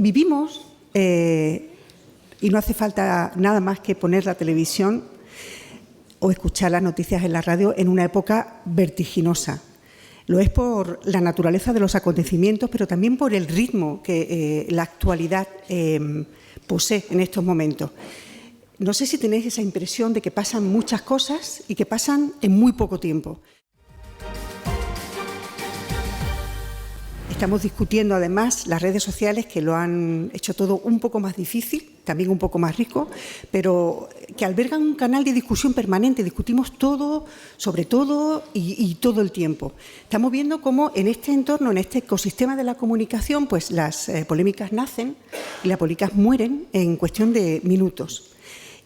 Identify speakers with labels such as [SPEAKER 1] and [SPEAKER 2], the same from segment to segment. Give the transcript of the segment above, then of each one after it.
[SPEAKER 1] Vivimos, y no hace falta nada más que poner la televisión o escuchar las noticias en la radio, en una época vertiginosa. Lo es por la naturaleza de los acontecimientos, pero también por el ritmo que la actualidad posee en estos momentos. No sé si tenéis esa impresión de que pasan muchas cosas y que pasan en muy poco tiempo. Estamos discutiendo, además, las redes sociales que lo han hecho todo un poco más difícil, también un poco más rico, pero que albergan un canal de discusión permanente. Discutimos todo, sobre todo y todo el tiempo. Estamos viendo cómo en este entorno, en este ecosistema de la comunicación, pues las polémicas nacen y las polémicas mueren en cuestión de minutos.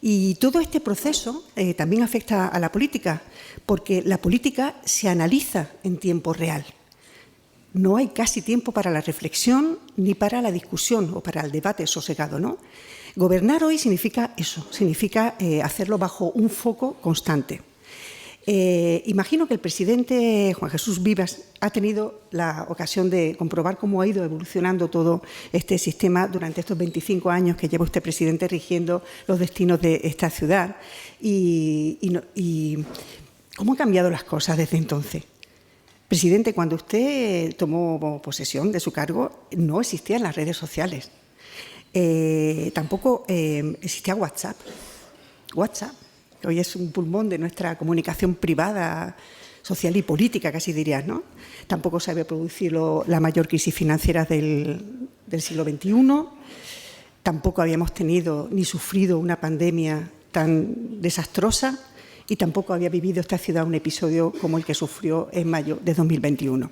[SPEAKER 1] Y todo este proceso también afecta a la política, porque la política se analiza en tiempo real. No hay casi tiempo para la reflexión ni para la discusión o para el debate sosegado, ¿no? Gobernar hoy significa eso, significa hacerlo bajo un foco constante. Imagino que el presidente Juan Jesús Vivas ha tenido la ocasión de comprobar cómo ha ido evolucionando todo este sistema durante estos 25 años que lleva usted, presidente, rigiendo los destinos de esta ciudad y cómo han cambiado las cosas desde entonces. Presidente, cuando usted tomó posesión de su cargo, no existían las redes sociales. Tampoco existía WhatsApp. WhatsApp, que hoy es un pulmón de nuestra comunicación privada, social y política, casi dirías, ¿no? Tampoco se había producido la mayor crisis financiera del siglo XXI. Tampoco habíamos tenido ni sufrido una pandemia tan desastrosa. Y tampoco había vivido esta ciudad un episodio como el que sufrió en mayo de 2021.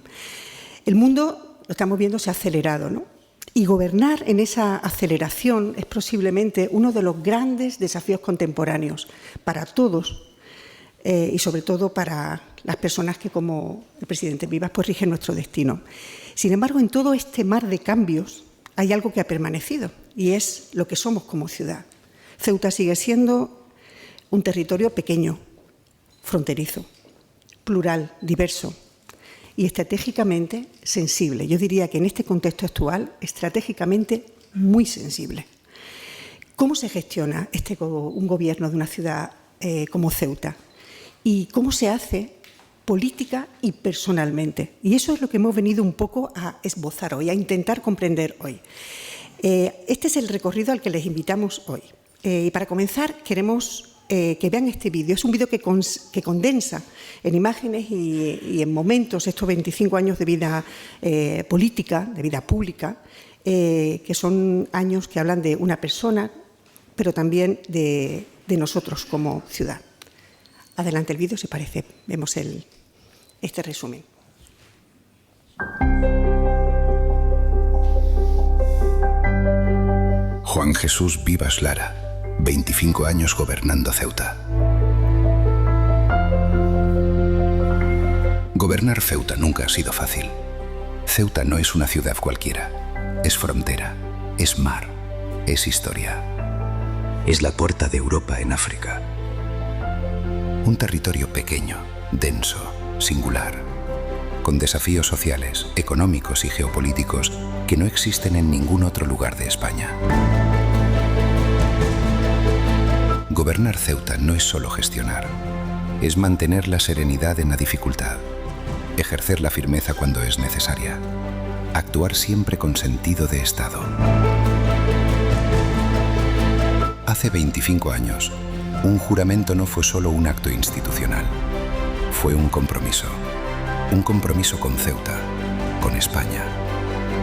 [SPEAKER 1] El mundo, lo estamos viendo, se ha acelerado, ¿no? Y gobernar en esa aceleración es posiblemente uno de los grandes desafíos contemporáneos para todos y sobre todo para las personas que, como el presidente Vivas, pues rigen nuestro destino. Sin embargo, en todo este mar de cambios hay algo que ha permanecido y es lo que somos como ciudad. Ceuta sigue siendo un territorio pequeño, fronterizo, plural, diverso y estratégicamente sensible. Yo diría que en este contexto actual, estratégicamente muy sensible. ¿Cómo se gestiona un gobierno de una ciudad como Ceuta? ¿Y cómo se hace política y personalmente? Y eso es lo que hemos venido un poco a esbozar hoy, a intentar comprender hoy. Este es el recorrido al que les invitamos hoy. Y para comenzar, queremos que vean este vídeo. Es un vídeo que condensa en imágenes y en momentos estos 25 años de vida política, de vida pública, que son años que hablan de una persona, pero también de nosotros como ciudad. Adelante el vídeo, si parece. Vemos este resumen.
[SPEAKER 2] Juan Jesús Vivas Lara, 25 años gobernando Ceuta. Gobernar Ceuta nunca ha sido fácil. Ceuta no es una ciudad cualquiera. Es frontera, es mar, es historia. Es la puerta de Europa en África. Un territorio pequeño, denso, singular, con desafíos sociales, económicos y geopolíticos que no existen en ningún otro lugar de España. Gobernar Ceuta no es solo gestionar, es mantener la serenidad en la dificultad, ejercer la firmeza cuando es necesaria, actuar siempre con sentido de Estado. Hace 25 años, un juramento no fue solo un acto institucional, fue un compromiso con Ceuta, con España,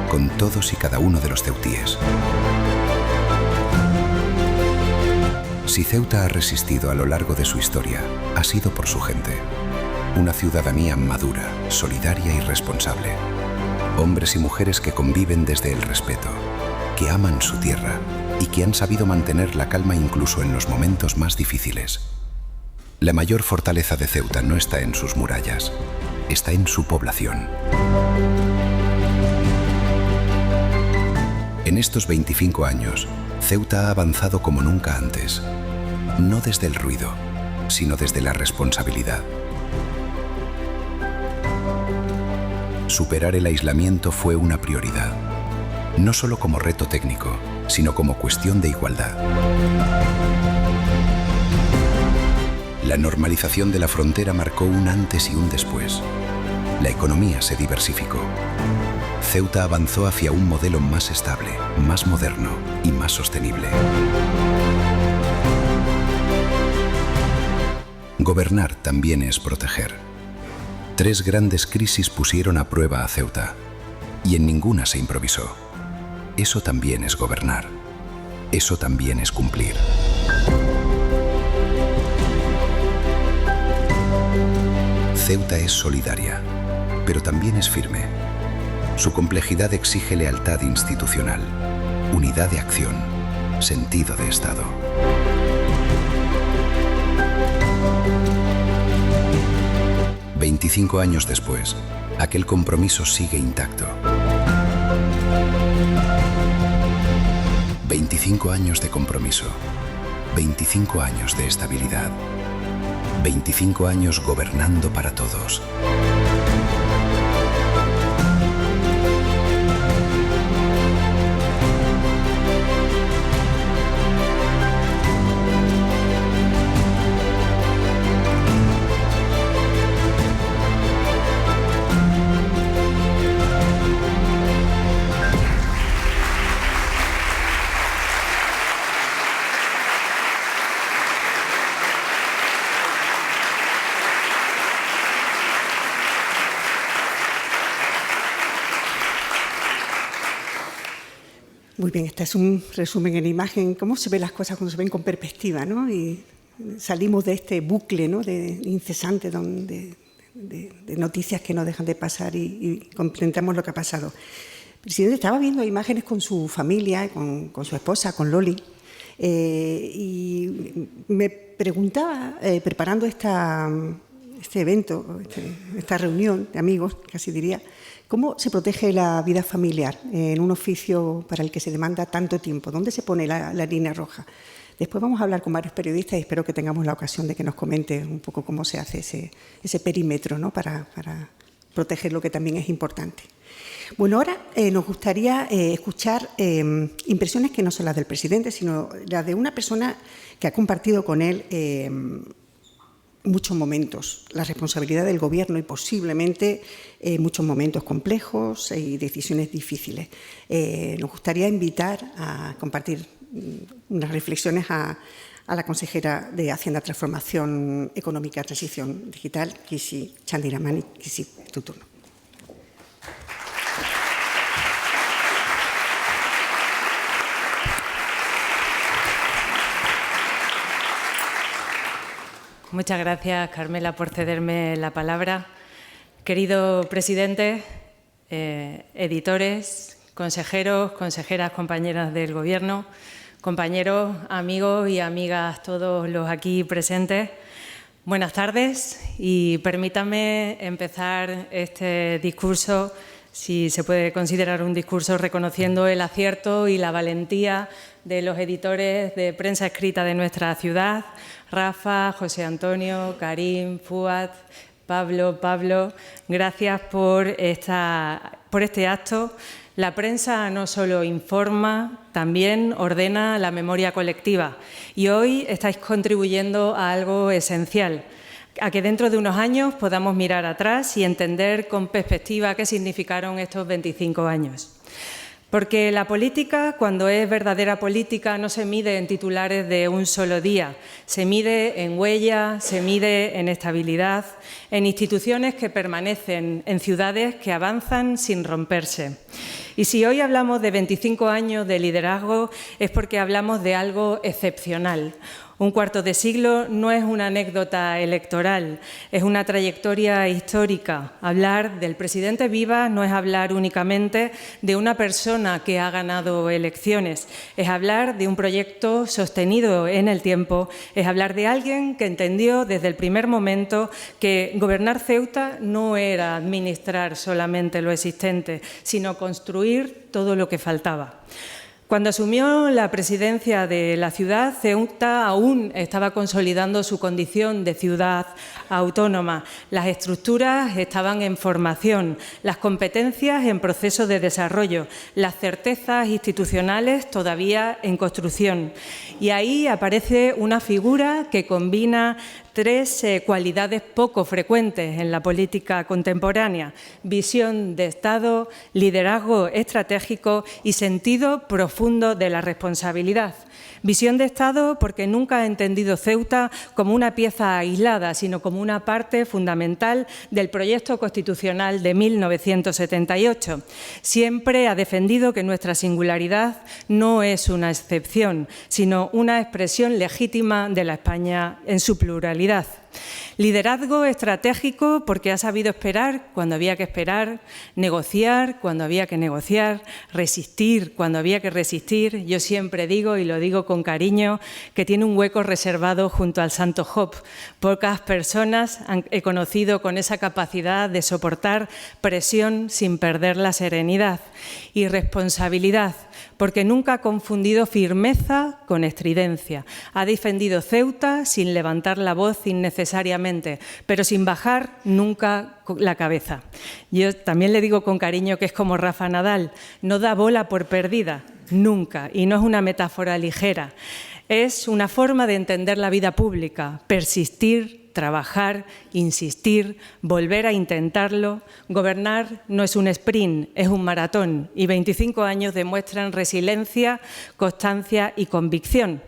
[SPEAKER 2] con todos y cada uno de los ceutíes. Si Ceuta ha resistido a lo largo de su historia, ha sido por su gente. Una ciudadanía madura, solidaria y responsable. Hombres y mujeres que conviven desde el respeto, que aman su tierra y que han sabido mantener la calma incluso en los momentos más difíciles. La mayor fortaleza de Ceuta no está en sus murallas, está en su población. En estos 25 años, Ceuta ha avanzado como nunca antes. No desde el ruido, sino desde la responsabilidad. Superar el aislamiento fue una prioridad. no solo como reto técnico, sino como cuestión de igualdad. La normalización de la frontera marcó un antes y un después. La economía se diversificó. Ceuta avanzó hacia un modelo más estable, más moderno y más sostenible. Gobernar también es proteger. 3 grandes crisis pusieron a prueba a Ceuta, y en ninguna se improvisó. Eso también es gobernar. Eso también es cumplir. Ceuta es solidaria, pero también es firme. Su complejidad exige lealtad institucional, unidad de acción, sentido de Estado. «25 años después, aquel compromiso sigue intacto. 25 años de compromiso, 25 años de estabilidad, 25 años gobernando para todos».
[SPEAKER 1] Muy bien, este es un resumen en imagen, cómo se ven las cosas cuando se ven con perspectiva, ¿no? Y salimos de este bucle, ¿no?, de incesante de noticias que no dejan de pasar y comprendemos lo que ha pasado. El presidente estaba viendo imágenes con su familia, con su esposa, con Loli, y me preguntaba, preparando este evento, esta reunión de amigos, casi diría, ¿cómo se protege la vida familiar en un oficio para el que se demanda tanto tiempo? ¿Dónde se pone la línea roja? Después vamos a hablar con varios periodistas y espero que tengamos la ocasión de que nos comente un poco cómo se hace ese perímetro, ¿no?, para proteger lo que también es importante. Bueno, ahora nos gustaría escuchar impresiones que no son las del presidente, sino las de una persona que ha compartido con él muchos momentos, la responsabilidad del Gobierno y posiblemente muchos momentos complejos y decisiones difíciles. Nos gustaría invitar a compartir unas reflexiones a la consejera de Hacienda, Transformación Económica y Transición Digital, Kisi Chandiramani. Kisi, tu turno.
[SPEAKER 3] Muchas gracias, Carmela, por cederme la palabra. Querido presidente, editores, consejeros, consejeras, compañeras del Gobierno, compañeros, amigos y amigas, todos los aquí presentes, buenas tardes y permítanme empezar este discurso, si se puede considerar un discurso, reconociendo el acierto y la valentía de los editores de prensa escrita de nuestra ciudad, Rafa, José Antonio, Karim, Fuad, Pablo, gracias por este acto. La prensa no solo informa, también ordena la memoria colectiva y hoy estáis contribuyendo a algo esencial, a que dentro de unos años podamos mirar atrás y entender con perspectiva qué significaron estos 25 años. Porque la política, cuando es verdadera política, no se mide en titulares de un solo día, se mide en huella, se mide en estabilidad, en instituciones que permanecen, en ciudades que avanzan sin romperse. Y si hoy hablamos de 25 años de liderazgo es porque hablamos de algo excepcional. Un cuarto de siglo no es una anécdota electoral, es una trayectoria histórica. Hablar del presidente Vivas no es hablar únicamente de una persona que ha ganado elecciones, es hablar de un proyecto sostenido en el tiempo, es hablar de alguien que entendió desde el primer momento que gobernar Ceuta no era administrar solamente lo existente, sino construir todo lo que faltaba. Cuando asumió la presidencia de la ciudad, Ceuta aún estaba consolidando su condición de ciudad autónoma. Las estructuras estaban en formación, las competencias en proceso de desarrollo, las certezas institucionales todavía en construcción. Y ahí aparece una figura que combina tres cualidades poco frecuentes en la política contemporánea: visión de Estado, liderazgo estratégico y sentido profundo de la responsabilidad. Visión de Estado porque nunca ha entendido Ceuta como una pieza aislada, sino como una parte fundamental del proyecto constitucional de 1978. Siempre ha defendido que nuestra singularidad no es una excepción, sino una expresión legítima de la España en su pluralidad. Liderazgo estratégico porque ha sabido esperar cuando había que esperar, negociar cuando había que negociar, resistir cuando había que resistir. Yo siempre digo, y lo digo con cariño, que tiene un hueco reservado junto al Santo Job. Pocas personas he conocido con esa capacidad de soportar presión sin perder la serenidad. Y responsabilidad, porque nunca ha confundido firmeza con estridencia. Ha defendido Ceuta sin levantar la voz innecesariamente, pero sin bajar nunca la cabeza. Yo también le digo con cariño que es como Rafa Nadal, no da bola por perdida, nunca, y no es una metáfora ligera. Es una forma de entender la vida pública, persistir, trabajar, insistir, volver a intentarlo. Gobernar no es un sprint, es un maratón, y 25 años demuestran resiliencia, constancia y convicción.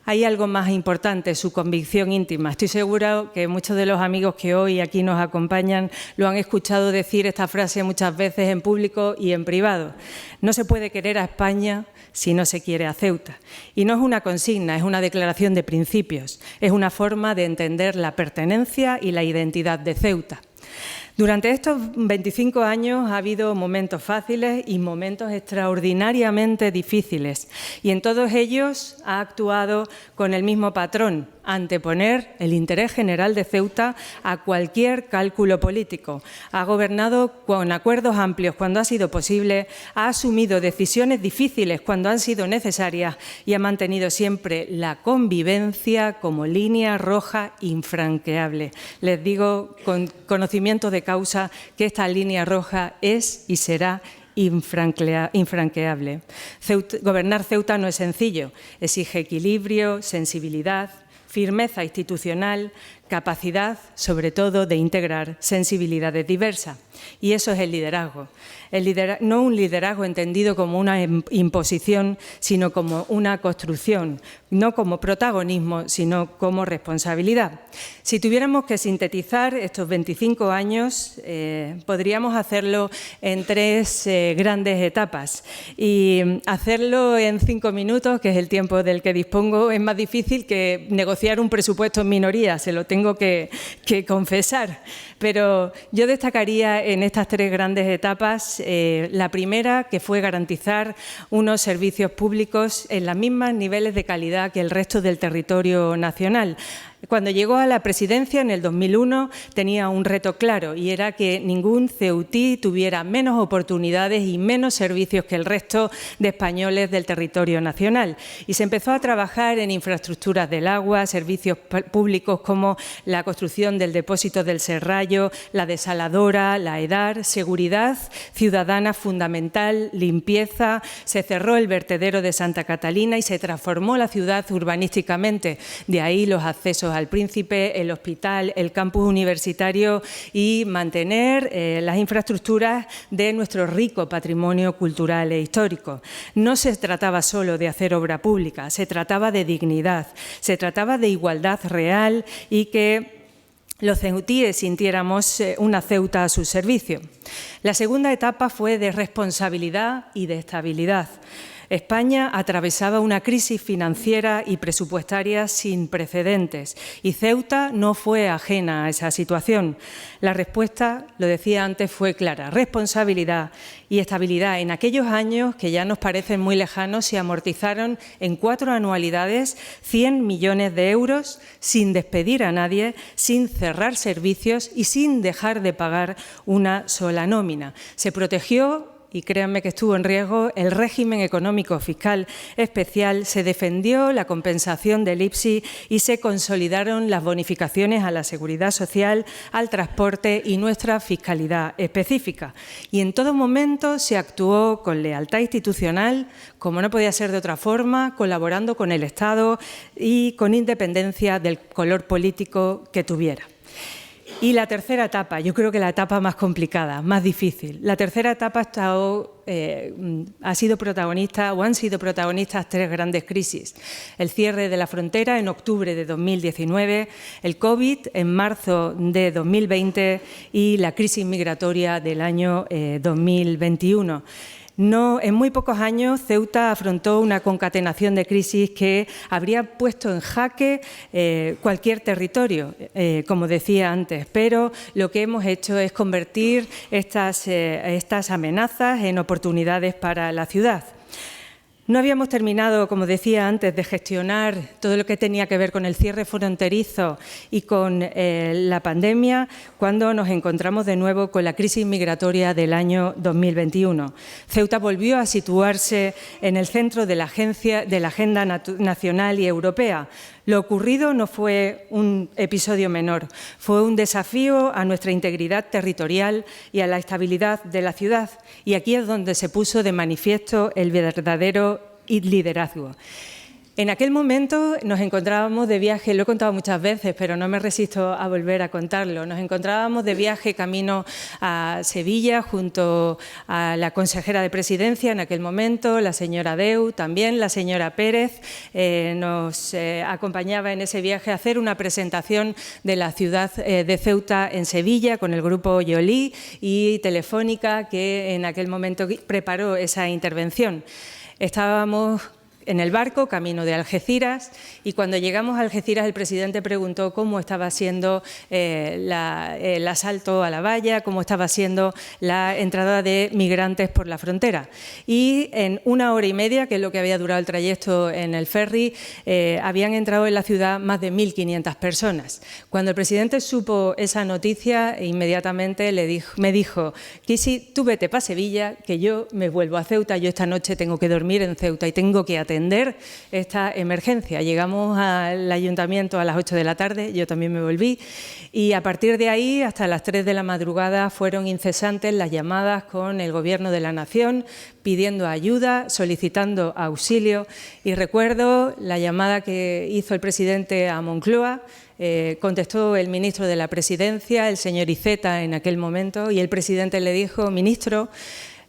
[SPEAKER 3] Hay algo más importante, su convicción íntima. Estoy segura que muchos de los amigos que hoy aquí nos acompañan lo han escuchado decir esta frase muchas veces en público y en privado. No se puede querer a España si no se quiere a Ceuta. Y no es una consigna, es una declaración de principios. Es una forma de entender la pertenencia y la identidad de Ceuta. Durante estos 25 años ha habido momentos fáciles y momentos extraordinariamente difíciles, y en todos ellos ha actuado con el mismo patrón: anteponer el interés general de Ceuta a cualquier cálculo político. Ha gobernado con acuerdos amplios cuando ha sido posible, ha asumido decisiones difíciles cuando han sido necesarias y ha mantenido siempre la convivencia como línea roja infranqueable. Les digo con conocimiento de causa que esta línea roja es y será infranqueable. Gobernar Ceuta no es sencillo, exige equilibrio, sensibilidad, firmeza institucional, capacidad, sobre todo, de integrar sensibilidades diversas. Y eso es el liderazgo. No un liderazgo entendido como una imposición, sino como una construcción, no como protagonismo, sino como responsabilidad. Si tuviéramos que sintetizar estos 25 años, podríamos hacerlo en tres grandes etapas. Y hacerlo en 5 minutos, que es el tiempo del que dispongo, es más difícil que negociar un presupuesto en minoría, se lo tengo que confesar. Pero yo destacaría en estas tres grandes etapas la primera, que fue garantizar unos servicios públicos en los mismos niveles de calidad que el resto del territorio nacional. Cuando llegó a la presidencia en el 2001 tenía un reto claro, y era que ningún ceutí tuviera menos oportunidades y menos servicios que el resto de españoles del territorio nacional. Y se empezó a trabajar en infraestructuras del agua, servicios públicos como la construcción del depósito del Serrallo, la desaladora, la EDAR, seguridad ciudadana fundamental, limpieza. Se cerró el vertedero de Santa Catalina y se transformó la ciudad urbanísticamente. De ahí los accesos al Príncipe, el hospital, el campus universitario, y mantener las infraestructuras de nuestro rico patrimonio cultural e histórico. No se trataba solo de hacer obra pública, se trataba de dignidad, se trataba de igualdad real y que los ceutíes sintiéramos una Ceuta a su servicio. La segunda etapa fue de responsabilidad y de estabilidad. España atravesaba una crisis financiera y presupuestaria sin precedentes, y Ceuta no fue ajena a esa situación. La respuesta, lo decía antes, fue clara: responsabilidad y estabilidad. En aquellos años, que ya nos parecen muy lejanos, se amortizaron en 4 anualidades 100 millones de euros sin despedir a nadie, sin cerrar servicios y sin dejar de pagar una sola nómina. Se protegió y créanme que estuvo en riesgo, el régimen económico fiscal especial, se defendió la compensación del IPSI y se consolidaron las bonificaciones a la seguridad social, al transporte y nuestra fiscalidad específica. Y en todo momento se actuó con lealtad institucional, como no podía ser de otra forma, colaborando con el Estado y con independencia del color político que tuviera. Y la tercera etapa, yo creo que la etapa más complicada, más difícil. La tercera etapa ha sido protagonista o han sido protagonistas tres grandes crisis. El cierre de la frontera en octubre de 2019, el COVID en marzo de 2020 y la crisis migratoria del año 2021. En muy pocos años, Ceuta afrontó una concatenación de crisis que habría puesto en jaque cualquier territorio, como decía antes, pero lo que hemos hecho es convertir estas amenazas en oportunidades para la ciudad. No habíamos terminado, como decía antes, de gestionar todo lo que tenía que ver con el cierre fronterizo y con la pandemia cuando nos encontramos de nuevo con la crisis migratoria del año 2021. Ceuta volvió a situarse en el centro de la agenda nacional y europea. Lo ocurrido no fue un episodio menor, fue un desafío a nuestra integridad territorial y a la estabilidad de la ciudad. Y aquí es donde se puso de manifiesto el verdadero liderazgo. En aquel momento nos encontrábamos de viaje, lo he contado muchas veces, pero no me resisto a volver a contarlo. Nos encontrábamos de viaje camino a Sevilla junto a la consejera de Presidencia en aquel momento, la señora Deu, también la señora Pérez. Nos acompañaba en ese viaje a hacer una presentación de la ciudad de Ceuta en Sevilla con el grupo Yolí y Telefónica, que en aquel momento preparó esa intervención. Estábamos en el barco, camino de Algeciras, y cuando llegamos a Algeciras el presidente preguntó cómo estaba siendo el asalto a la valla, cómo estaba siendo la entrada de migrantes por la frontera. Y en 1 hora y media, que es lo que había durado el trayecto en el ferry, habían entrado en la ciudad más de 1.500 personas. Cuando el presidente supo esa noticia, inmediatamente me dijo: Kisi, tú vete para Sevilla, que yo me vuelvo a Ceuta, yo esta noche tengo que dormir en Ceuta y tengo que atender esta emergencia. Llegamos al ayuntamiento a las 8 de la tarde, yo también me volví, y a partir de ahí hasta las 3 de la madrugada fueron incesantes las llamadas con el Gobierno de la Nación pidiendo ayuda, solicitando auxilio, y recuerdo la llamada que hizo el presidente a Moncloa. Contestó el ministro de la Presidencia, el señor Iceta, en aquel momento, y el presidente le dijo: ministro,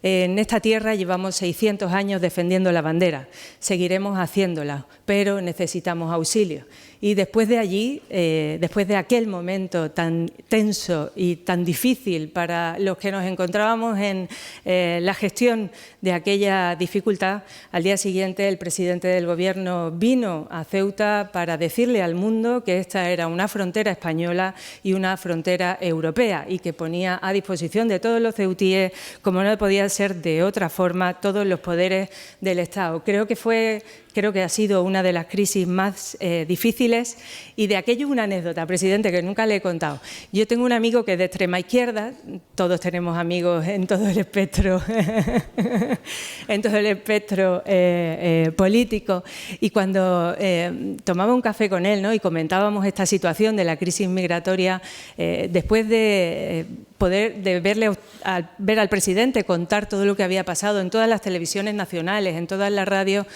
[SPEAKER 3] en esta tierra llevamos 600 años defendiendo la bandera, seguiremos haciéndola, pero necesitamos auxilio. Y después de allí, después de aquel momento tan tenso y tan difícil para los que nos encontrábamos en la gestión de aquella dificultad, al día siguiente el presidente del Gobierno vino a Ceuta para decirle al mundo que esta era una frontera española y una frontera europea y que ponía a disposición de todos los ceutíes, como no podía ser de otra forma, todos los poderes del Estado. Creo que ha sido una de las crisis más difíciles, y de aquello una anécdota, presidente, que nunca le he contado. Yo tengo un amigo que es de extrema izquierda, todos tenemos amigos en todo el espectro, político, y cuando tomaba un café con él, ¿no?, y comentábamos esta situación de la crisis migratoria, después de ver al presidente contar todo lo que había pasado en todas las televisiones nacionales, en todas las radios,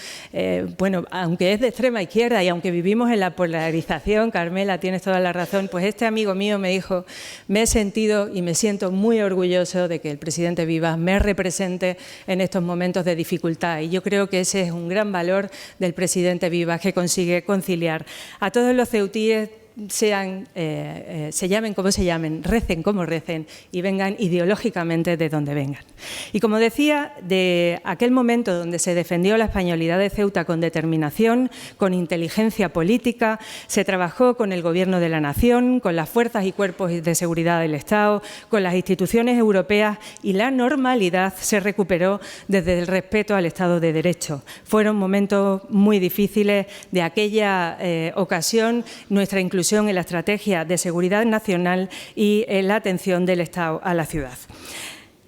[SPEAKER 3] bueno, aunque es de extrema izquierda y aunque vivimos en la polarización, Carmela, tienes toda la razón, pues este amigo mío me dijo: me he sentido y me siento muy orgulloso de que el presidente Vivas me represente en estos momentos de dificultad, y yo creo que ese es un gran valor del presidente Vivas, que consigue conciliar a todos los ceutíes, se llamen como se llamen, recen como recen y vengan ideológicamente de donde vengan. Y como decía, de aquel momento donde se defendió la españolidad de Ceuta con determinación, con inteligencia política, se trabajó con el Gobierno de la Nación, con las fuerzas y cuerpos de seguridad del Estado, con las instituciones europeas, y la normalidad se recuperó desde el respeto al Estado de Derecho. Fueron momentos muy difíciles. De aquella ocasión, nuestra inclusión en la estrategia de seguridad nacional y en la atención del Estado a la ciudad.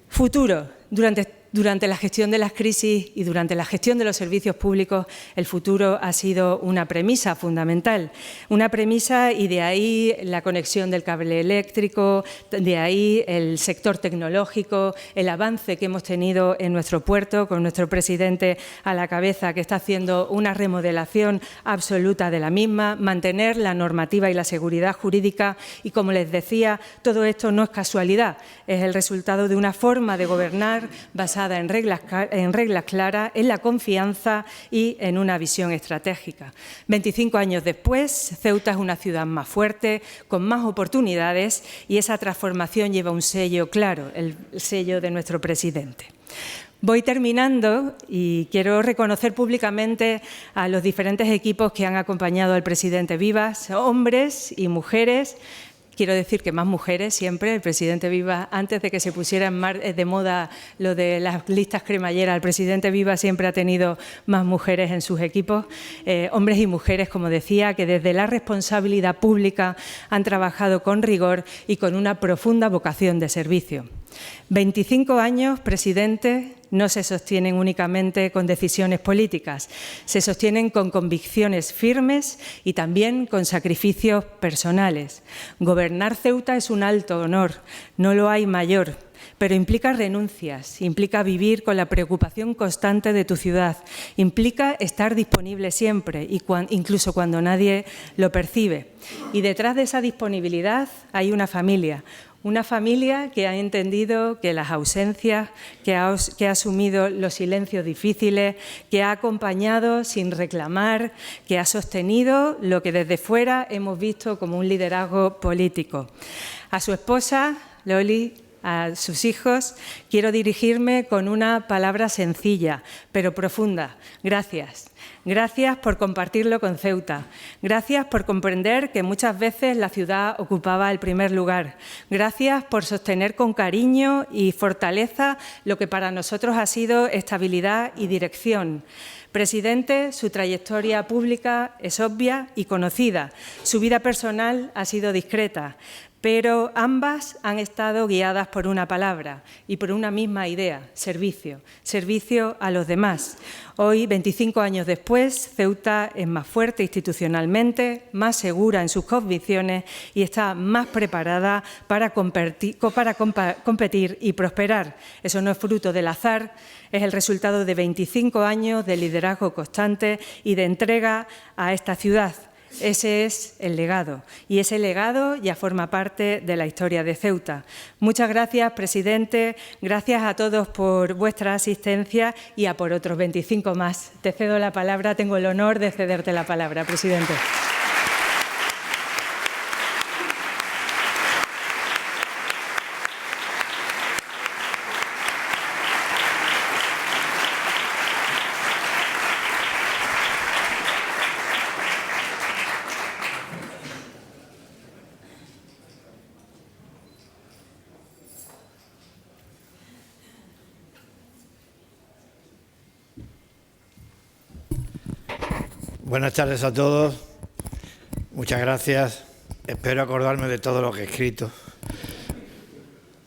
[SPEAKER 3] Futuro. Durante Durante la gestión de las crisis y durante la gestión de los servicios públicos, el futuro ha sido una premisa fundamental. Una premisa, y de ahí la conexión del cable eléctrico, de ahí el sector tecnológico, el avance que hemos tenido en nuestro puerto, con nuestro presidente a la cabeza, que está haciendo una remodelación absoluta de la misma, mantener la normativa y la seguridad jurídica. Y, como les decía, todo esto no es casualidad, es el resultado de una forma de gobernar basada en reglas claras, en la confianza y en una visión estratégica. 25 años después, Ceuta es una ciudad más fuerte, con más oportunidades, y esa transformación lleva un sello claro, el sello de nuestro presidente. Voy terminando y quiero reconocer públicamente a los diferentes equipos que han acompañado al presidente Vivas, hombres y mujeres. Quiero decir que más mujeres siempre. El presidente Vivas, antes de que se pusiera de moda lo de las listas cremalleras, el presidente Vivas siempre ha tenido más mujeres en sus equipos. Hombres y mujeres, como decía, que desde la responsabilidad pública han trabajado con rigor y con una profunda vocación de servicio. 25 años, presidente, no se sostienen únicamente con decisiones políticas, se sostienen con convicciones firmes y también con sacrificios personales. Gobernar Ceuta es un alto honor, no lo hay mayor, pero implica renuncias, implica vivir con la preocupación constante de tu ciudad, implica estar disponible siempre, incluso cuando nadie lo percibe. Y detrás de esa disponibilidad hay una familia que ha entendido que las ausencias, que ha asumido los silencios difíciles, que ha acompañado sin reclamar, que ha sostenido lo que desde fuera hemos visto como un liderazgo político. A su esposa, Loli, a sus hijos, quiero dirigirme con una palabra sencilla, pero profunda. Gracias. Gracias por compartirlo con Ceuta. Gracias por comprender que muchas veces la ciudad ocupaba el primer lugar. Gracias por sostener con cariño y fortaleza lo que para nosotros ha sido estabilidad y dirección. Presidente, su trayectoria pública es obvia y conocida. Su vida personal ha sido discreta, pero ambas han estado guiadas por una palabra y por una misma idea: servicio, servicio a los demás. Hoy, 25 años después, Ceuta es más fuerte institucionalmente, más segura en sus convicciones y está más preparada para competir y prosperar. Eso no es fruto del azar, es el resultado de 25 años de liderazgo constante y de entrega a esta ciudad. Ese es el legado, y ese legado ya forma parte de la historia de Ceuta. Muchas gracias, presidente. Gracias a todos por vuestra asistencia y a por otros 25 más. Te cedo la palabra, tengo el honor de cederte la palabra, presidente.
[SPEAKER 4] Buenas tardes a todos. Muchas gracias. Espero acordarme de todo lo que he escrito.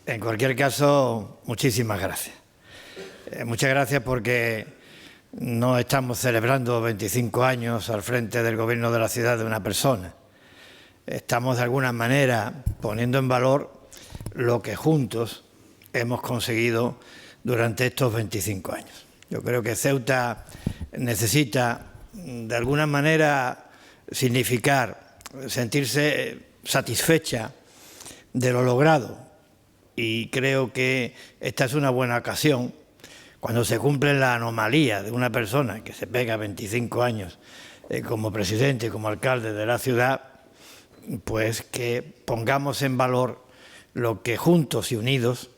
[SPEAKER 4] En cualquier caso, muchísimas gracias. Muchas gracias porque no estamos celebrando 25 años al frente del gobierno de la ciudad de una persona. Estamos de alguna manera poniendo en valor lo que juntos hemos conseguido durante estos 25 años. Yo creo que Ceuta necesita de alguna manera significar, sentirse satisfecha de lo logrado, y creo que esta es una buena ocasión, cuando se cumple la anomalía de una persona que se pega 25 años como presidente, como alcalde de la ciudad, pues que pongamos en valor lo que juntos y unidos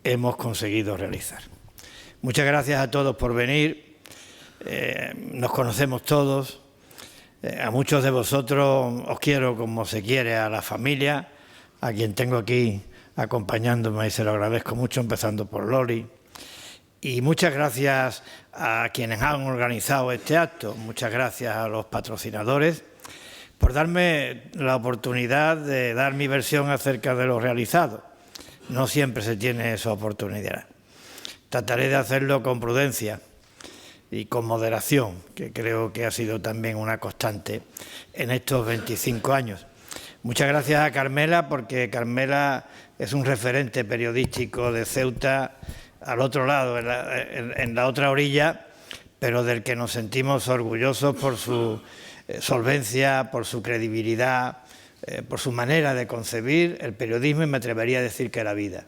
[SPEAKER 4] hemos conseguido realizar. Muchas gracias a todos por venir. Nos conocemos todos, a muchos de vosotros os quiero como se quiere a la familia, a quien tengo aquí acompañándome y se lo agradezco mucho, empezando por Loli. Y muchas gracias a quienes han organizado este acto, muchas gracias a los patrocinadores por darme la oportunidad de dar mi versión acerca de lo realizado. No siempre se tiene esa oportunidad. trataré de hacerlo con prudencia y con moderación, que creo que ha sido también una constante en estos 25 años. Muchas gracias a Carmela, porque Carmela es un referente periodístico de Ceuta al otro lado, en la otra orilla, pero del que nos sentimos orgullosos por su solvencia, por su credibilidad, por su manera de concebir el periodismo y me atrevería a decir que la vida.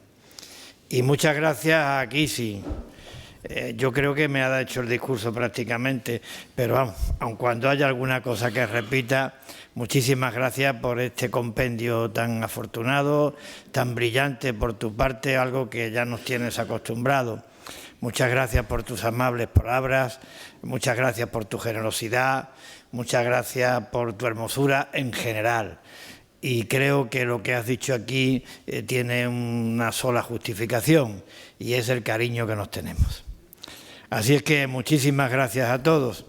[SPEAKER 4] Y muchas gracias a Kisi. Yo creo que me ha hecho el discurso prácticamente, pero vamos, aun cuando haya alguna cosa que repita, muchísimas gracias por este compendio tan afortunado, tan brillante por tu parte, algo que ya nos tienes acostumbrados. Muchas gracias por tus amables palabras, muchas gracias por tu generosidad, muchas gracias por tu hermosura en general. Y creo que lo que has dicho aquí tiene una sola justificación, y es el cariño que nos tenemos. Así es que muchísimas gracias a todos.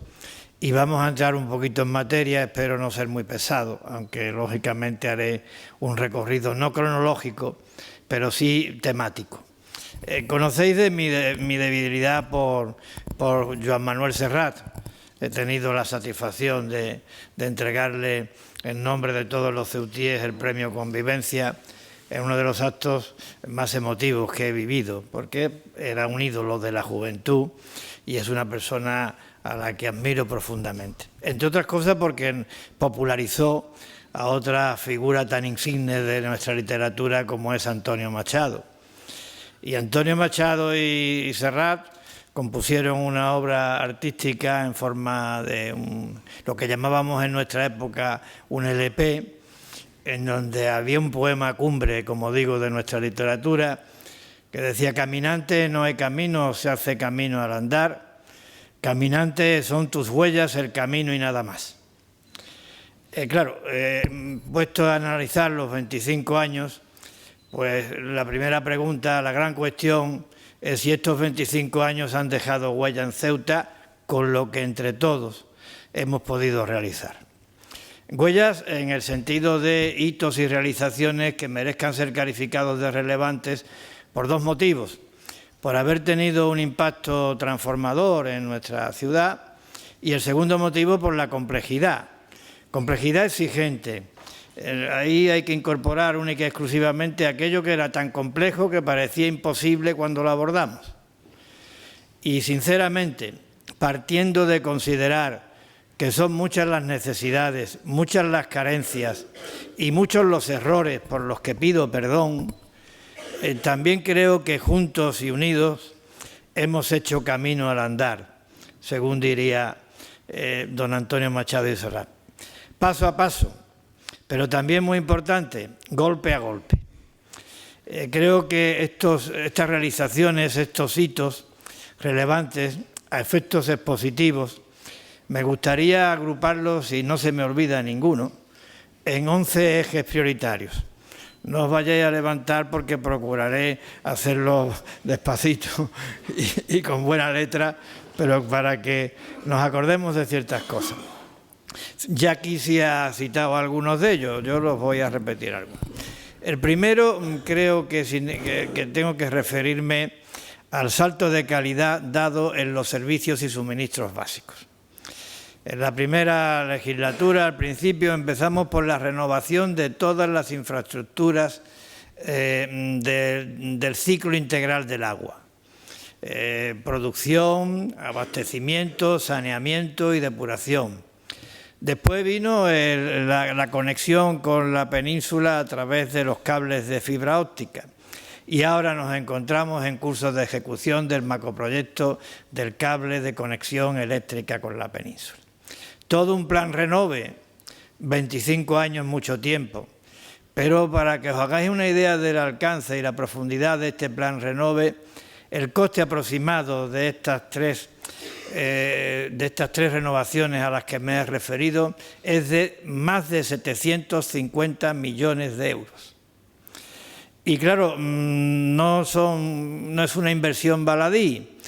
[SPEAKER 4] Y vamos a entrar un poquito en materia, espero no ser muy pesado, aunque lógicamente haré un recorrido no cronológico, pero sí temático. Conocéis de mi debilidad por Joan Manuel Serrat. He tenido la satisfacción de entregarle en nombre de todos los ceutíes el premio Convivencia en uno de los actos más emotivos que he vivido, porque era un ídolo de la juventud y es una persona a la que admiro profundamente. Entre otras cosas porque popularizó a otra figura tan insigne de nuestra literatura como es Antonio Machado. Y Antonio Machado y Serrat compusieron una obra artística en forma de lo que llamábamos en nuestra época un LP, en donde había un poema cumbre, como digo, de nuestra literatura, que decía: caminante no hay camino, se hace camino al andar, caminante son tus huellas, el camino y nada más. Claro, puesto a analizar los 25 años, pues la primera pregunta, la gran cuestión, es si estos 25 años han dejado huella en Ceuta con lo que entre todos hemos podido realizar. Huellas en el sentido de hitos y realizaciones que merezcan ser calificados de relevantes por dos motivos: por haber tenido un impacto transformador en nuestra ciudad, y el segundo motivo por la complejidad exigente. Ahí hay que incorporar única y exclusivamente aquello que era tan complejo que parecía imposible cuando lo abordamos. Y sinceramente, partiendo de considerar que son muchas las necesidades, muchas las carencias y muchos los errores por los que pido perdón, también creo que juntos y unidos hemos hecho camino al andar, según diría don Antonio Machado y Serrat. Paso a paso, pero también muy importante, golpe a golpe. Creo que estas realizaciones, estos hitos relevantes a efectos expositivos, me gustaría agruparlos, si no se me olvida ninguno, en 11 ejes prioritarios. No os vayáis a levantar porque procuraré hacerlo despacito y con buena letra, pero para que nos acordemos de ciertas cosas. Ya aquí sí ha citado algunos de ellos, yo los voy a repetir algunos. El primero, creo que tengo que referirme al salto de calidad dado en los servicios y suministros básicos. En la primera legislatura, al principio, empezamos por la renovación de todas las infraestructuras del ciclo integral del agua. Producción, abastecimiento, saneamiento y depuración. Después vino la conexión con la península a través de los cables de fibra óptica. Y ahora nos encontramos en curso de ejecución del macroproyecto del cable de conexión eléctrica con la península. Todo un plan Renove, 25 años, mucho tiempo. Pero para que os hagáis una idea del alcance y la profundidad de este plan Renove, el coste aproximado de estas tres renovaciones a las que me he referido es de más de 750 millones de euros. Y claro, no es una inversión baladí,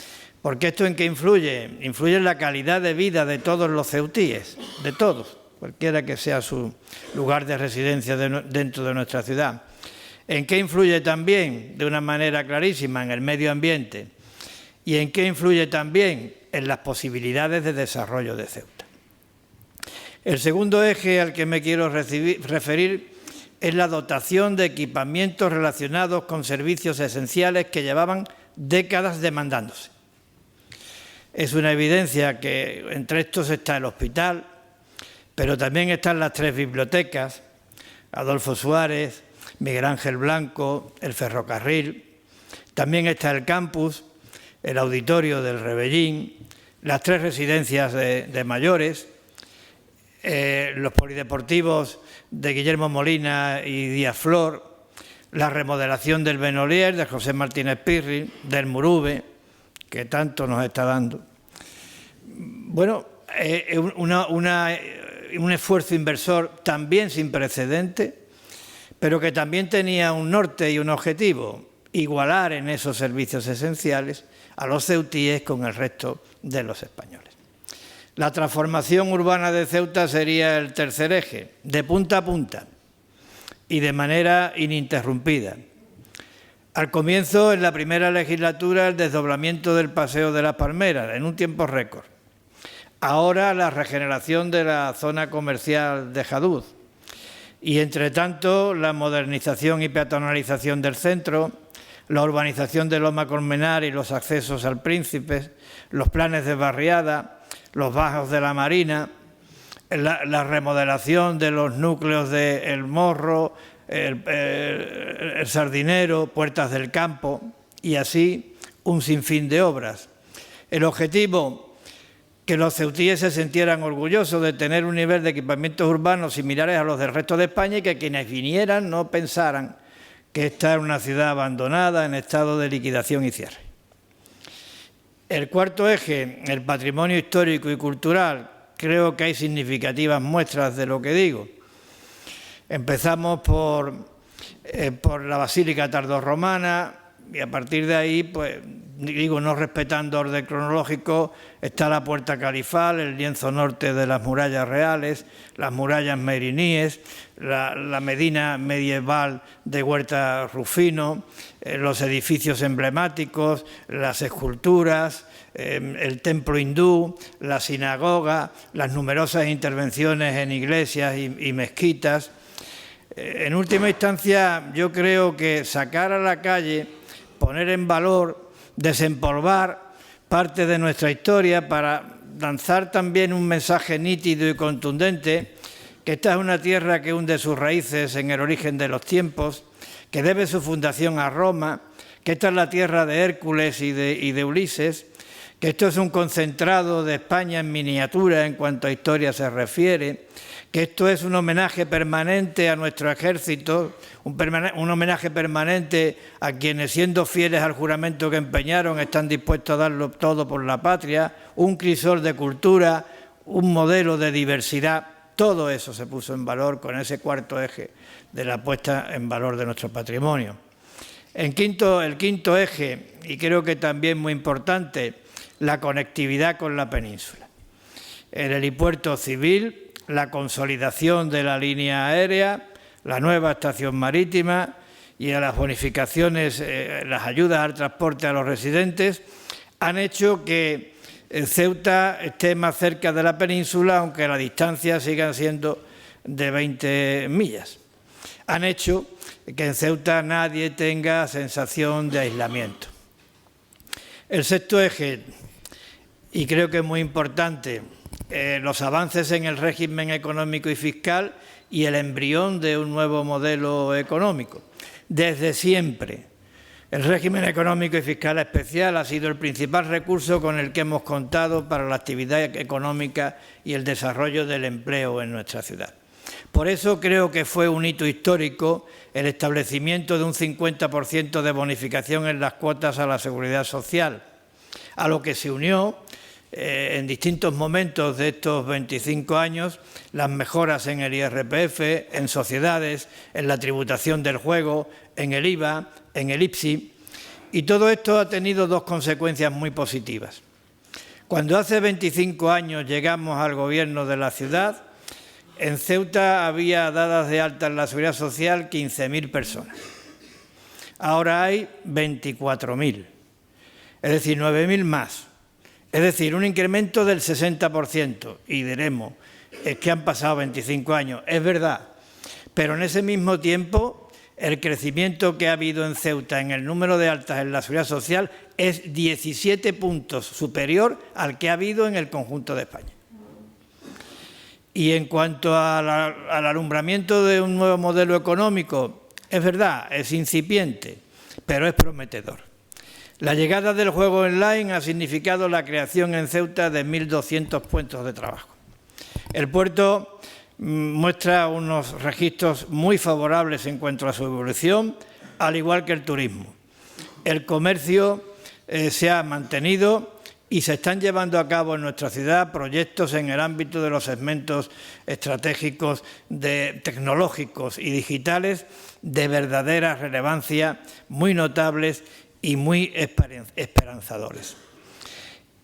[SPEAKER 4] porque ¿esto en qué influye? Influye en la calidad de vida de todos los ceutíes, de todos, cualquiera que sea su lugar de residencia dentro de nuestra ciudad. ¿En qué influye también, de una manera clarísima, en el medio ambiente? y en qué influye también en las posibilidades de desarrollo de Ceuta. El segundo eje al que me quiero referir es la dotación de equipamientos relacionados con servicios esenciales que llevaban décadas demandándose. Es una evidencia que entre estos está el hospital, pero también están las 3 bibliotecas, Adolfo Suárez, Miguel Ángel Blanco, el ferrocarril, también está el campus, el auditorio del Rebellín, las 3 residencias de mayores, los polideportivos de Guillermo Molina y Díaz Flor, la remodelación del Benolier, de José Martínez Pirri, del Murube, que tanto nos está dando. Bueno, un esfuerzo inversor también sin precedente, pero que también tenía un norte y un objetivo: igualar en esos servicios esenciales a los ceutíes con el resto de los españoles. La transformación urbana de Ceuta sería el tercer eje, de punta a punta y de manera ininterrumpida. Al comienzo, en la primera legislatura, el desdoblamiento del Paseo de las Palmeras, en un tiempo récord. Ahora, la regeneración de la zona comercial de Jaduz. Y, entre tanto, la modernización y peatonalización del centro, la urbanización de Loma Colmenar y los accesos al Príncipe, los planes de barriada, los bajos de la Marina, la remodelación de los núcleos de El Morro, el Sardinero, Puertas del Campo, y así un sinfín de obras. El objetivo: que los ceutíes se sintieran orgullosos de tener un nivel de equipamientos urbanos similares a los del resto de España y que quienes vinieran no pensaran que esta era una ciudad abandonada en estado de liquidación y cierre. El cuarto eje, el patrimonio histórico y cultural, creo que hay significativas muestras de lo que digo. Empezamos por la Basílica tardorromana y a partir de ahí, pues digo, no respetando orden cronológico, está la Puerta Califal, el lienzo norte de las murallas reales, las murallas meriníes, la Medina medieval de Huerta Rufino, los edificios emblemáticos, las esculturas, el templo hindú, la sinagoga, las numerosas intervenciones en iglesias y mezquitas. En última instancia, yo creo que sacar a la calle, poner en valor, desempolvar parte de nuestra historia para lanzar también un mensaje nítido y contundente, que esta es una tierra que hunde sus raíces en el origen de los tiempos, que debe su fundación a Roma, que esta es la tierra de Hércules y de Ulises, que esto es un concentrado de España en miniatura en cuanto a historia se refiere, que esto es un homenaje permanente a nuestro ejército, un homenaje permanente a quienes, siendo fieles al juramento que empeñaron, están dispuestos a darlo todo por la patria, un crisol de cultura, un modelo de diversidad. Todo eso se puso en valor con ese cuarto eje de la puesta en valor de nuestro patrimonio. El quinto eje, y creo que también muy importante, la conectividad con la península. El helipuerto civil, la consolidación de la línea aérea, la nueva estación marítima y a las bonificaciones, las ayudas al transporte a los residentes, han hecho que Ceuta esté más cerca de la península, aunque la distancia siga siendo de 20 millas. Han hecho que en Ceuta nadie tenga sensación de aislamiento. El sexto eje, y creo que es muy importante, los avances en el régimen económico y fiscal y el embrión de un nuevo modelo económico. Desde siempre, el régimen económico y fiscal especial ha sido el principal recurso con el que hemos contado para la actividad económica y el desarrollo del empleo en nuestra ciudad. Por eso creo que fue un hito histórico el establecimiento de un 50% de bonificación en las cuotas a la seguridad social, a lo que se unió en distintos momentos de estos 25 años las mejoras en el IRPF, en sociedades, en la tributación del juego, en el IVA, en el IPSI, y todo esto ha tenido dos consecuencias muy positivas. Cuando hace 25 años llegamos al gobierno de la ciudad, en Ceuta había dadas de alta en la Seguridad Social 15.000 personas. Ahora hay 24.000. es decir, 9.000 más. Es decir, un incremento del 60%. Y diremos, es que han pasado 25 años. Es verdad, pero en ese mismo tiempo el crecimiento que ha habido en Ceuta en el número de altas en la Seguridad Social es 17 puntos superior al que ha habido en el conjunto de España. Y en cuanto al alumbramiento de un nuevo modelo económico, es verdad, es incipiente, pero es prometedor. La llegada del juego online ha significado la creación en Ceuta de 1.200 puestos de trabajo. El puerto muestra unos registros muy favorables en cuanto a su evolución, al igual que el turismo. El comercio se ha mantenido y se están llevando a cabo en nuestra ciudad proyectos en el ámbito de los segmentos estratégicos tecnológicos y digitales de verdadera relevancia, muy notables y muy esperanzadores.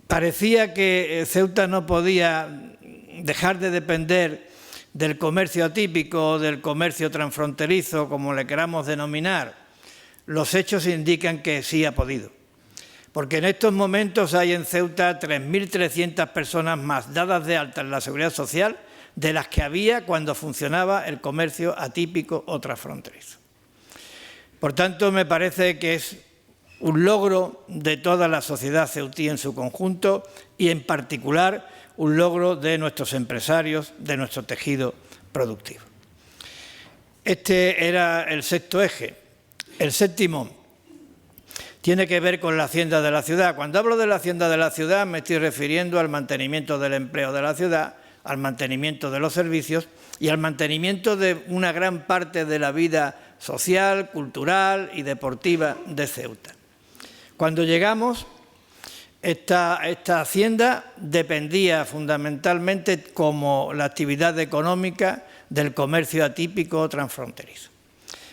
[SPEAKER 4] Parecía que Ceuta no podía dejar de depender del comercio atípico o del comercio transfronterizo, como le queramos denominar. Los hechos indican que sí ha podido, porque en estos momentos hay en Ceuta 3.300 personas más dadas de alta en la Seguridad Social de las que había cuando funcionaba el comercio atípico o transfronterizo. Por tanto, me parece que es un logro de toda la sociedad ceutí en su conjunto y, en particular, un logro de nuestros empresarios, de nuestro tejido productivo. Este era el sexto eje. El séptimo tiene que ver con la hacienda de la ciudad. Cuando hablo de la hacienda de la ciudad me estoy refiriendo al mantenimiento del empleo de la ciudad, al mantenimiento de los servicios y al mantenimiento de una gran parte de la vida social, cultural y deportiva de Ceuta. Cuando llegamos, esta hacienda dependía fundamentalmente como la actividad económica del comercio atípico o transfronterizo.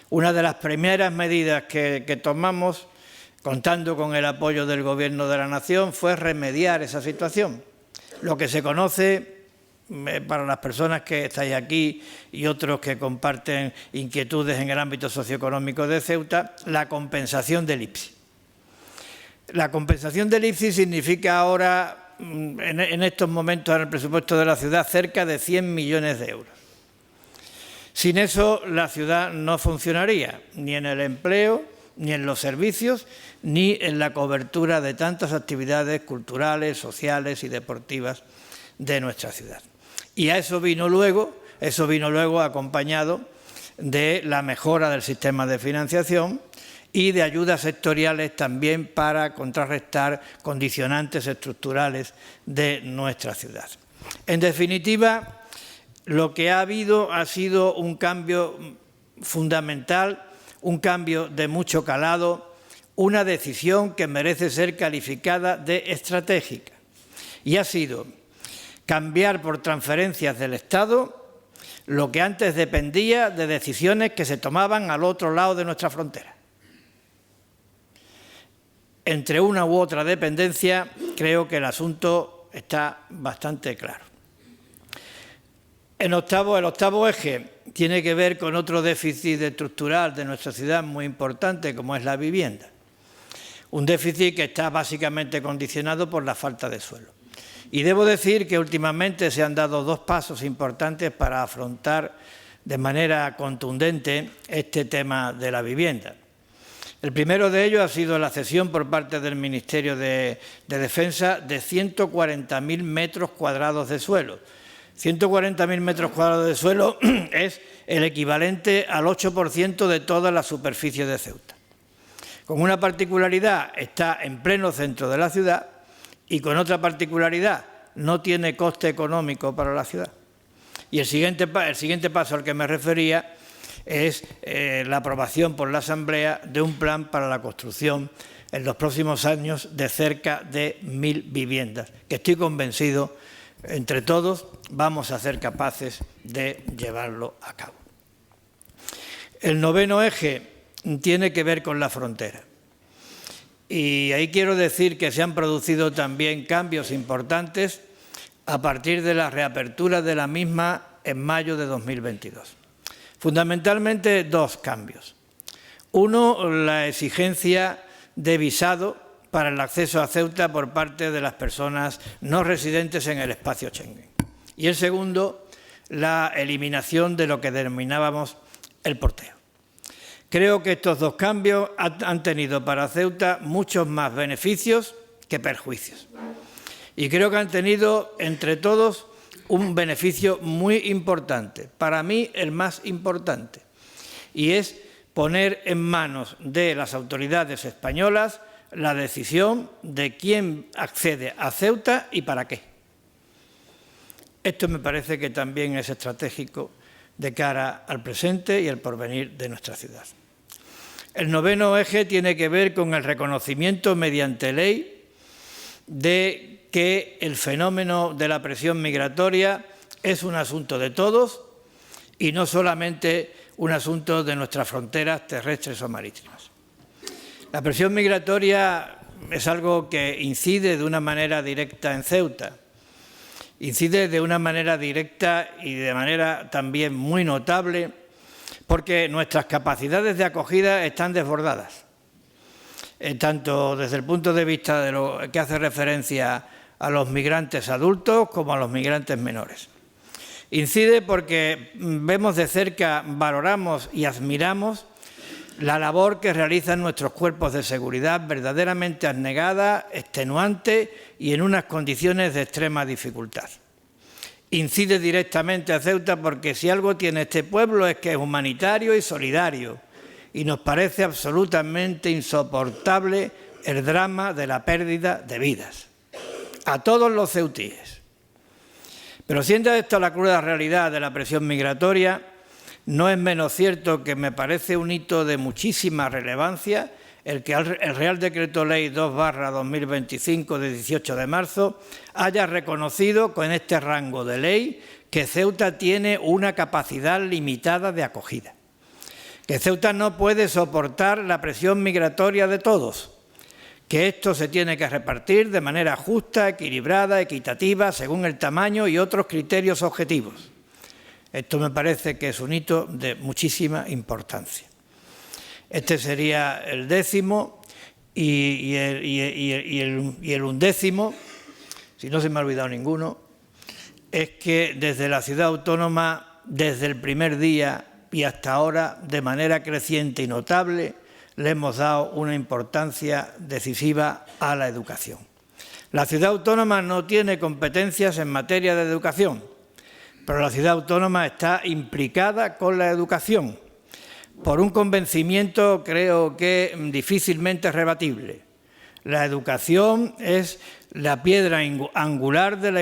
[SPEAKER 4] Una de las primeras medidas que tomamos, contando con el apoyo del Gobierno de la Nación, fue remediar esa situación. Lo que se conoce, para las personas que estáis aquí y otros que comparten inquietudes en el ámbito socioeconómico de Ceuta, la compensación del IPSI. La compensación del IPSI significa ahora, en estos momentos en el presupuesto de la ciudad, cerca de 100 millones de euros. Sin eso la ciudad no funcionaría, ni en el empleo, ni en los servicios, ni en la cobertura de tantas actividades culturales, sociales y deportivas de nuestra ciudad. Y a eso vino luego acompañado de la mejora del sistema de financiación y de ayudas sectoriales también para contrarrestar condicionantes estructurales de nuestra ciudad. En definitiva, lo que ha habido ha sido un cambio fundamental, un cambio de mucho calado, una decisión que merece ser calificada de estratégica. Y ha sido cambiar por transferencias del Estado lo que antes dependía de decisiones que se tomaban al otro lado de nuestra frontera. Entre una u otra dependencia, creo que el asunto está bastante claro. El octavo eje tiene que ver con otro déficit estructural de nuestra ciudad muy importante, como es la vivienda. Un déficit que está básicamente condicionado por la falta de suelo. Y debo decir que últimamente se han dado dos pasos importantes para afrontar de manera contundente este tema de la vivienda. El primero de ellos ha sido la cesión por parte del Ministerio de Defensa de 140.000 metros cuadrados de suelo. 140.000 metros cuadrados de suelo es el equivalente al 8% de toda la superficie de Ceuta. Con una particularidad, está en pleno centro de la ciudad y con otra particularidad, no tiene coste económico para la ciudad. Y el siguiente paso al que me refería es la aprobación por la Asamblea de un plan para la construcción en los próximos años de cerca de 1.000 viviendas, que estoy convencido, entre todos, vamos a ser capaces de llevarlo a cabo. El noveno eje tiene que ver con la frontera. Y ahí quiero decir que se han producido también cambios importantes a partir de la reapertura de la misma en mayo de 2022. Fundamentalmente dos cambios. Uno, la exigencia de visado para el acceso a Ceuta por parte de las personas no residentes en el espacio Schengen. Y el segundo, la eliminación de lo que denominábamos el porteo. Creo que estos dos cambios han tenido para Ceuta muchos más beneficios que perjuicios. Y creo que han tenido entre todos un beneficio muy importante, para mí el más importante, y es poner en manos de las autoridades españolas la decisión de quién accede a Ceuta y para qué. Esto me parece que también es estratégico de cara al presente y al porvenir de nuestra ciudad. El noveno eje tiene que ver con el reconocimiento mediante ley de que el fenómeno de la presión migratoria es un asunto de todos y no solamente un asunto de nuestras fronteras terrestres o marítimas. La presión migratoria es algo que incide de una manera directa en Ceuta. Incide de una manera directa y de manera también muy notable porque nuestras capacidades de acogida están desbordadas, tanto desde el punto de vista de lo que hace referencia a los migrantes adultos como a los migrantes menores. Incide porque vemos de cerca, valoramos y admiramos la labor que realizan nuestros cuerpos de seguridad, verdaderamente abnegada, extenuante y en unas condiciones de extrema dificultad. Incide directamente a Ceuta porque si algo tiene este pueblo es que es humanitario y solidario y nos parece absolutamente insoportable el drama de la pérdida de vidas. A todos los ceutíes. Pero siendo esto la cruda realidad de la presión migratoria, no es menos cierto que me parece un hito de muchísima relevancia el que el Real Decreto Ley 2/2025 de 18 de marzo haya reconocido con este rango de ley que Ceuta tiene una capacidad limitada de acogida, que Ceuta no puede soportar la presión migratoria de todos, que esto se tiene que repartir de manera justa, equilibrada, equitativa, según el tamaño y otros criterios objetivos. Esto me parece que es un hito de muchísima importancia. Este sería el décimo y el undécimo, si no se me ha olvidado ninguno, es que desde la ciudad autónoma, desde el primer día y hasta ahora, de manera creciente y notable, le hemos dado una importancia decisiva a la educación. La ciudad autónoma no tiene competencias en materia de educación, pero la ciudad autónoma está implicada con la educación por un convencimiento, creo que difícilmente rebatible. La educación es la piedra angular de la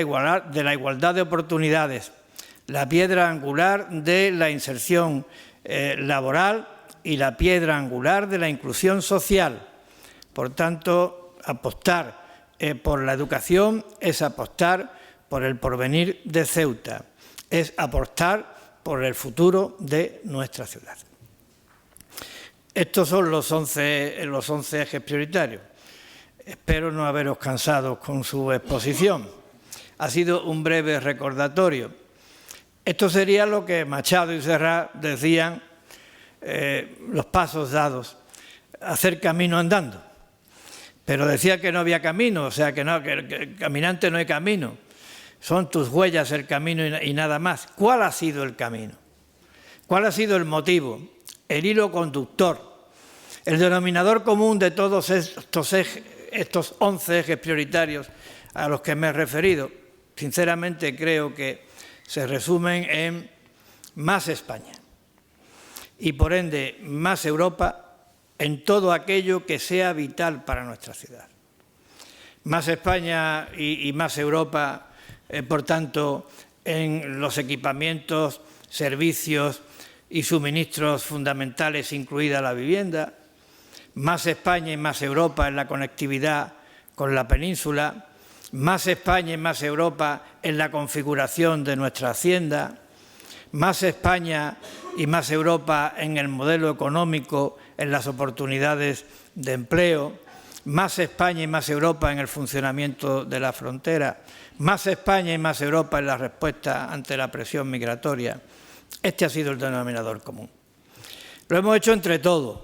[SPEAKER 4] igualdad de oportunidades, la piedra angular de la inserción laboral y la piedra angular de la inclusión social. Por tanto, apostar por la educación es apostar por el porvenir de Ceuta, es apostar por el futuro de nuestra ciudad. Estos son los 11 ejes prioritarios. Espero no haberos cansado con su exposición. Ha sido un breve recordatorio. Esto sería lo que Machado y Serrat decían, los pasos dados, hacer camino andando. Pero decía que no había camino, o sea, que el caminante no hay camino. Son tus huellas el camino y nada más. ¿Cuál ha sido el camino? ¿Cuál ha sido el motivo? El hilo conductor, el denominador común de todos estos 11 ejes prioritarios a los que me he referido, sinceramente creo que se resumen en más España y por ende más Europa en todo aquello que sea vital para nuestra ciudad. Más España y más Europa, por tanto, en los equipamientos, servicios y suministros fundamentales, incluida la vivienda, más España y más Europa en la conectividad con la península, más España y más Europa en la configuración de nuestra hacienda, más España y más Europa en el modelo económico, en las oportunidades de empleo, más España y más Europa en el funcionamiento de la frontera, más España y más Europa en la respuesta ante la presión migratoria. Este ha sido el denominador común. Lo hemos hecho entre todos.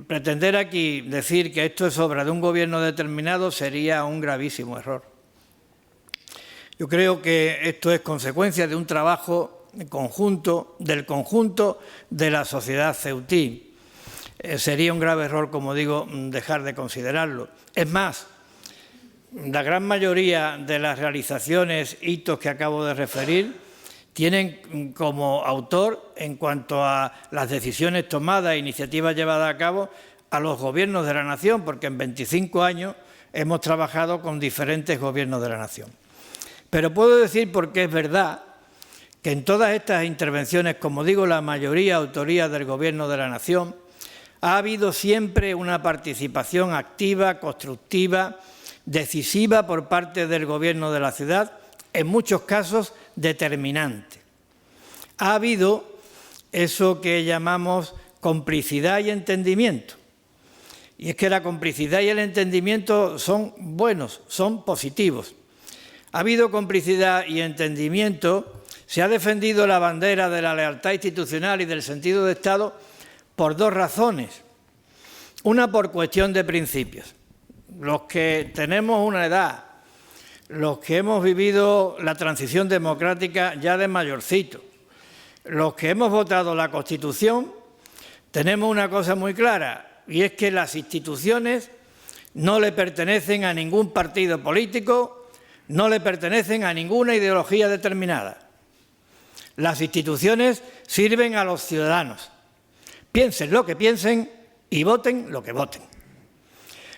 [SPEAKER 4] pretender aquí decir que esto es obra de un gobierno determinado sería un gravísimo error. Yo creo que esto es consecuencia de un trabajo conjunto, del conjunto de la sociedad ceutí. Sería un grave error, como digo, dejar de considerarlo. Es más, la gran mayoría de las realizaciones, hitos que acabo de referir, tienen como autor, en cuanto a las decisiones tomadas e iniciativas llevadas a cabo, a los gobiernos de la nación, porque en 25 años hemos trabajado con diferentes gobiernos de la nación. Pero puedo decir, porque es verdad, que en todas estas intervenciones, como digo, la mayoría autoría del Gobierno de la Nación, ha habido siempre una participación activa, constructiva, decisiva por parte del Gobierno de la ciudad, en muchos casos determinante. Ha habido eso que llamamos complicidad y entendimiento. Y es que la complicidad y el entendimiento son buenos, son positivos. Ha habido complicidad y entendimiento. Se ha defendido la bandera de la lealtad institucional y del sentido de Estado por dos razones. Una, por cuestión de principios. Los que tenemos una edad, los que hemos vivido la transición democrática ya de mayorcito, los que hemos votado la Constitución, tenemos una cosa muy clara, y es que las instituciones no le pertenecen a ningún partido político, no le pertenecen a ninguna ideología determinada. Las instituciones sirven a los ciudadanos. Piensen lo que piensen y voten lo que voten.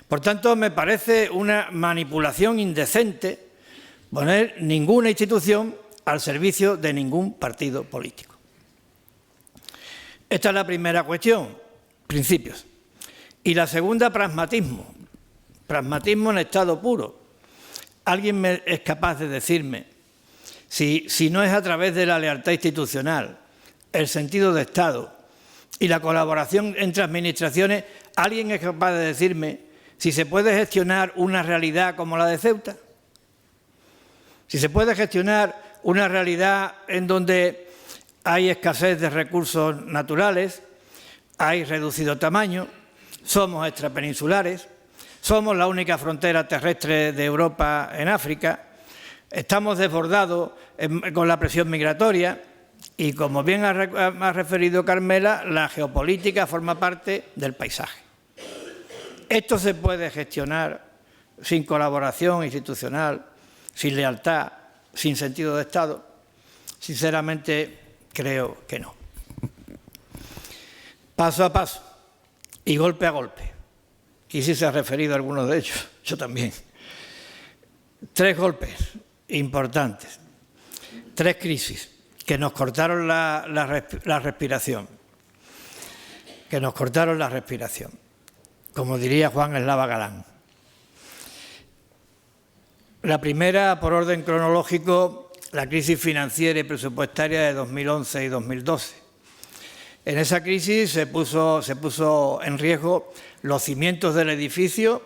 [SPEAKER 4] Por tanto, me parece una manipulación indecente poner ninguna institución al servicio de ningún partido político. Esta es la primera cuestión, principios. Y la segunda, pragmatismo. Pragmatismo en estado puro. ¿Alguien es capaz de decirme si no es a través de la lealtad institucional, el sentido de Estado y la colaboración entre administraciones, alguien es capaz de decirme si se puede gestionar una realidad como la de Ceuta? Si se puede gestionar una realidad en donde hay escasez de recursos naturales, hay reducido tamaño, somos extrapeninsulares, somos la única frontera terrestre de Europa en África, estamos desbordados con la presión migratoria y, como bien ha referido Carmela, la geopolítica forma parte del paisaje. ¿Esto se puede gestionar sin colaboración institucional, sin lealtad, sin sentido de Estado? Sinceramente, creo que no. Paso a paso y golpe a golpe. Y sí se ha referido a algunos de ellos, yo también. 3 golpes importantes, 3 crisis que nos cortaron la respiración, como diría Juan Eslava Galán. La primera, por orden cronológico, la crisis financiera y presupuestaria de 2011 y 2012. En esa crisis se puso en riesgo los cimientos del edificio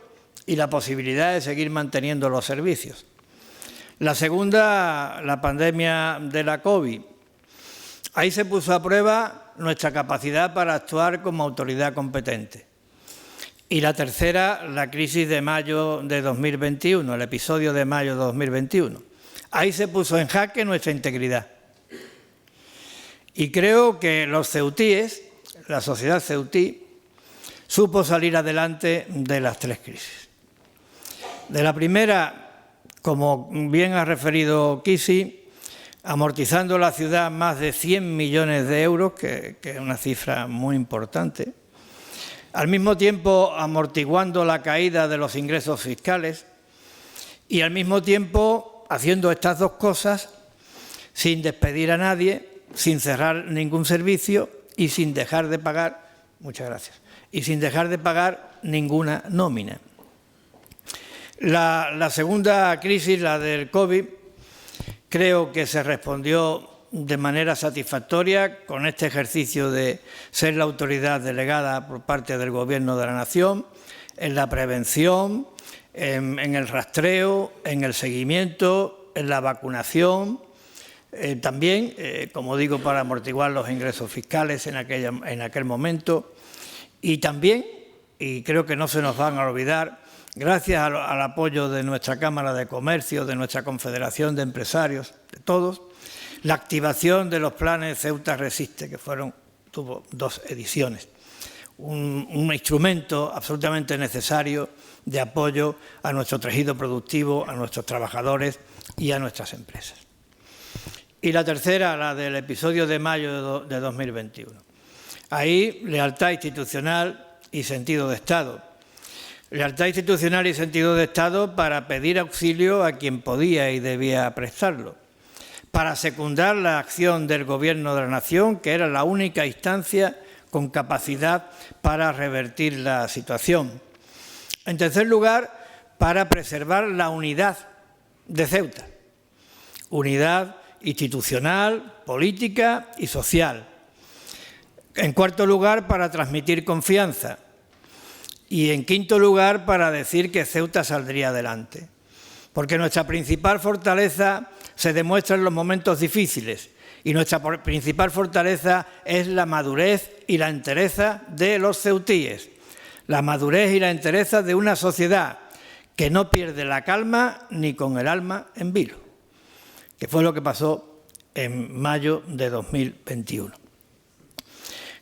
[SPEAKER 4] y la posibilidad de seguir manteniendo los servicios. La segunda, la pandemia de la COVID. Ahí se puso a prueba nuestra capacidad para actuar como autoridad competente. Y la tercera, la crisis de mayo de 2021, el episodio de mayo de 2021. Ahí se puso en jaque nuestra integridad. Y creo que los ceutíes, la sociedad ceutí, supo salir adelante de las 3 crisis. De la primera, como bien ha referido Kisi, amortizando la ciudad más de 100 millones de euros, que es una cifra muy importante. Al mismo tiempo, amortiguando la caída de los ingresos fiscales y al mismo tiempo haciendo estas 2 cosas sin despedir a nadie, sin cerrar ningún servicio y sin dejar de pagar, ninguna nómina. La segunda crisis, la del COVID, creo que se respondió de manera satisfactoria con este ejercicio de ser la autoridad delegada por parte del Gobierno de la Nación en la prevención, en el rastreo, en el seguimiento, en la vacunación, también, como digo, para amortiguar los ingresos fiscales en aquel momento Y también, y creo que no se nos van a olvidar, gracias al apoyo de nuestra Cámara de Comercio, de nuestra Confederación de Empresarios, de todos, la activación de los planes Ceuta Resiste, que tuvo 2 ediciones. Un instrumento absolutamente necesario de apoyo a nuestro tejido productivo, a nuestros trabajadores y a nuestras empresas. Y la tercera, la del episodio de mayo de 2021. Ahí, lealtad institucional y sentido de Estado. Lealtad institucional y sentido de Estado para pedir auxilio a quien podía y debía prestarlo, para secundar la acción del Gobierno de la Nación, que era la única instancia con capacidad para revertir la situación. En tercer lugar, para preservar la unidad de Ceuta, unidad institucional, política y social. En cuarto lugar, para transmitir confianza. Y en quinto lugar, para decir que Ceuta saldría adelante. Porque nuestra principal fortaleza se demuestra en los momentos difíciles. Y nuestra principal fortaleza es la madurez y la entereza de los ceutíes. La madurez y la entereza de una sociedad que no pierde la calma ni con el alma en vilo, que fue lo que pasó en mayo de 2021.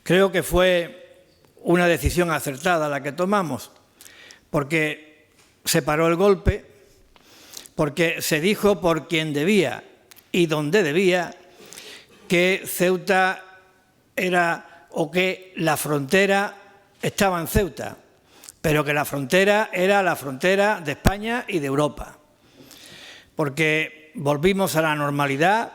[SPEAKER 4] Creo que fue una decisión acertada la que tomamos, porque se paró el golpe, porque se dijo por quien debía y donde debía que Ceuta era, o que la frontera estaba en Ceuta, pero que la frontera era la frontera de España y de Europa, porque volvimos a la normalidad,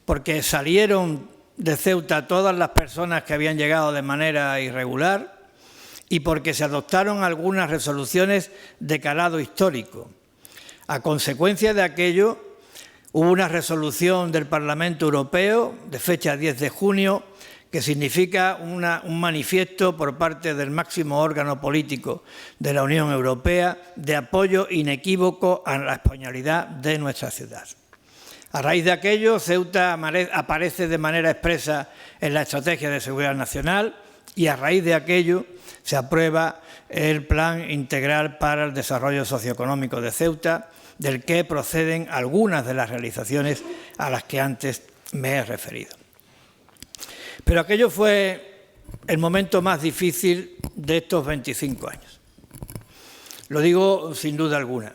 [SPEAKER 4] porque salieron de Ceuta todas las personas que habían llegado de manera irregular y porque se adoptaron algunas resoluciones de calado histórico. A consecuencia de aquello, hubo una resolución del Parlamento Europeo de fecha 10 de junio que significa un manifiesto por parte del máximo órgano político de la Unión Europea de apoyo inequívoco a la españolidad de nuestra ciudad. A raíz de aquello, Ceuta aparece de manera expresa en la Estrategia de Seguridad Nacional y a raíz de aquello se aprueba el Plan Integral para el Desarrollo Socioeconómico de Ceuta, del que proceden algunas de las realizaciones a las que antes me he referido. Pero aquello fue el momento más difícil de estos 25 años. Lo digo sin duda alguna.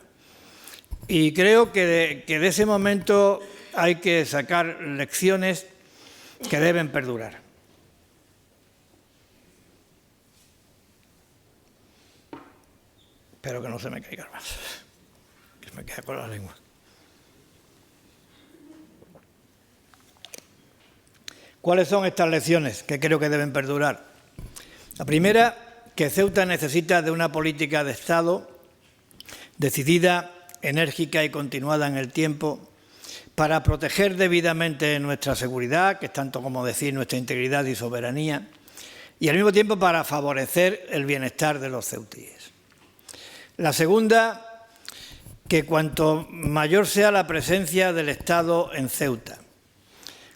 [SPEAKER 4] Y creo que de ese momento hay que sacar lecciones que deben perdurar. Espero que no se me caiga más, que se me quede con la lengua. ¿Cuáles son estas lecciones que creo que deben perdurar? La primera, que Ceuta necesita de una política de Estado decidida, enérgica y continuada en el tiempo para proteger debidamente nuestra seguridad, que es tanto como decir nuestra integridad y soberanía, y al mismo tiempo para favorecer el bienestar de los ceutíes. La segunda, que cuanto mayor sea la presencia del Estado en Ceuta,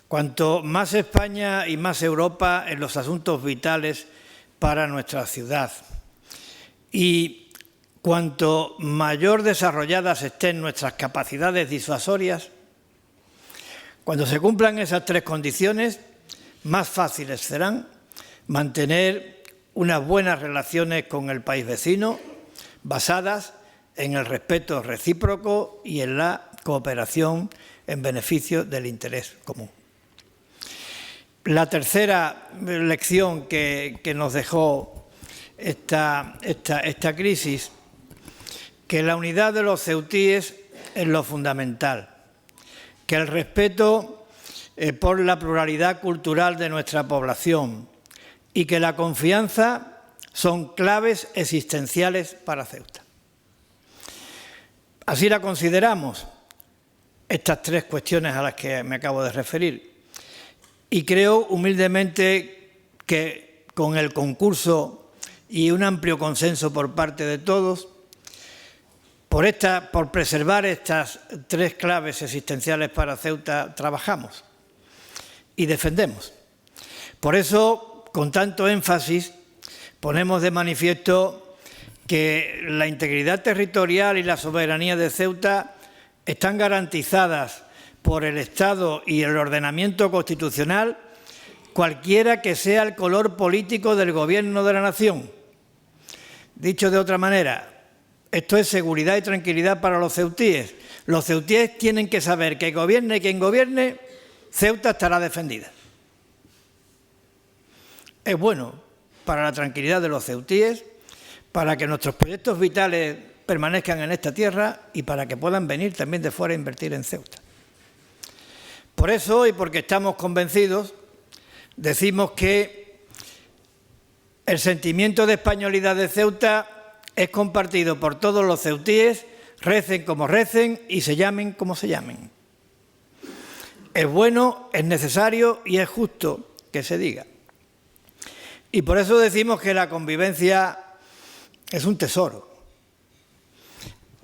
[SPEAKER 4] cuanto más España y más Europa en los asuntos vitales para nuestra ciudad, y cuanto mayor desarrolladas estén nuestras capacidades disuasorias, cuando se cumplan esas 3 condiciones, más fáciles serán mantener unas buenas relaciones con el país vecino, basadas en el respeto recíproco y en la cooperación en beneficio del interés común. La tercera lección que nos dejó esta crisis, que la unidad de los ceutíes es lo fundamental, que el respeto por la pluralidad cultural de nuestra población y que la confianza son claves existenciales para Ceuta. Así la consideramos, estas 3 cuestiones a las que me acabo de referir, y creo humildemente que con el concurso y un amplio consenso por parte de todos, por preservar estas 3 claves existenciales para Ceuta, trabajamos y defendemos. Por eso, con tanto énfasis, ponemos de manifiesto que la integridad territorial y la soberanía de Ceuta están garantizadas por el Estado y el ordenamiento constitucional, cualquiera que sea el color político del Gobierno de la nación. Dicho de otra manera, esto es seguridad y tranquilidad para los ceutíes. Los ceutíes tienen que saber que gobierne quien gobierne, Ceuta estará defendida. Es bueno para la tranquilidad de los ceutíes, para que nuestros proyectos vitales permanezcan en esta tierra y para que puedan venir también de fuera a invertir en Ceuta. Por eso, y porque estamos convencidos, decimos que el sentimiento de españolidad de Ceuta es compartido por todos los ceutíes, recen como recen y se llamen como se llamen. Es bueno, es necesario y es justo que se diga. Y por eso decimos que la convivencia es un tesoro,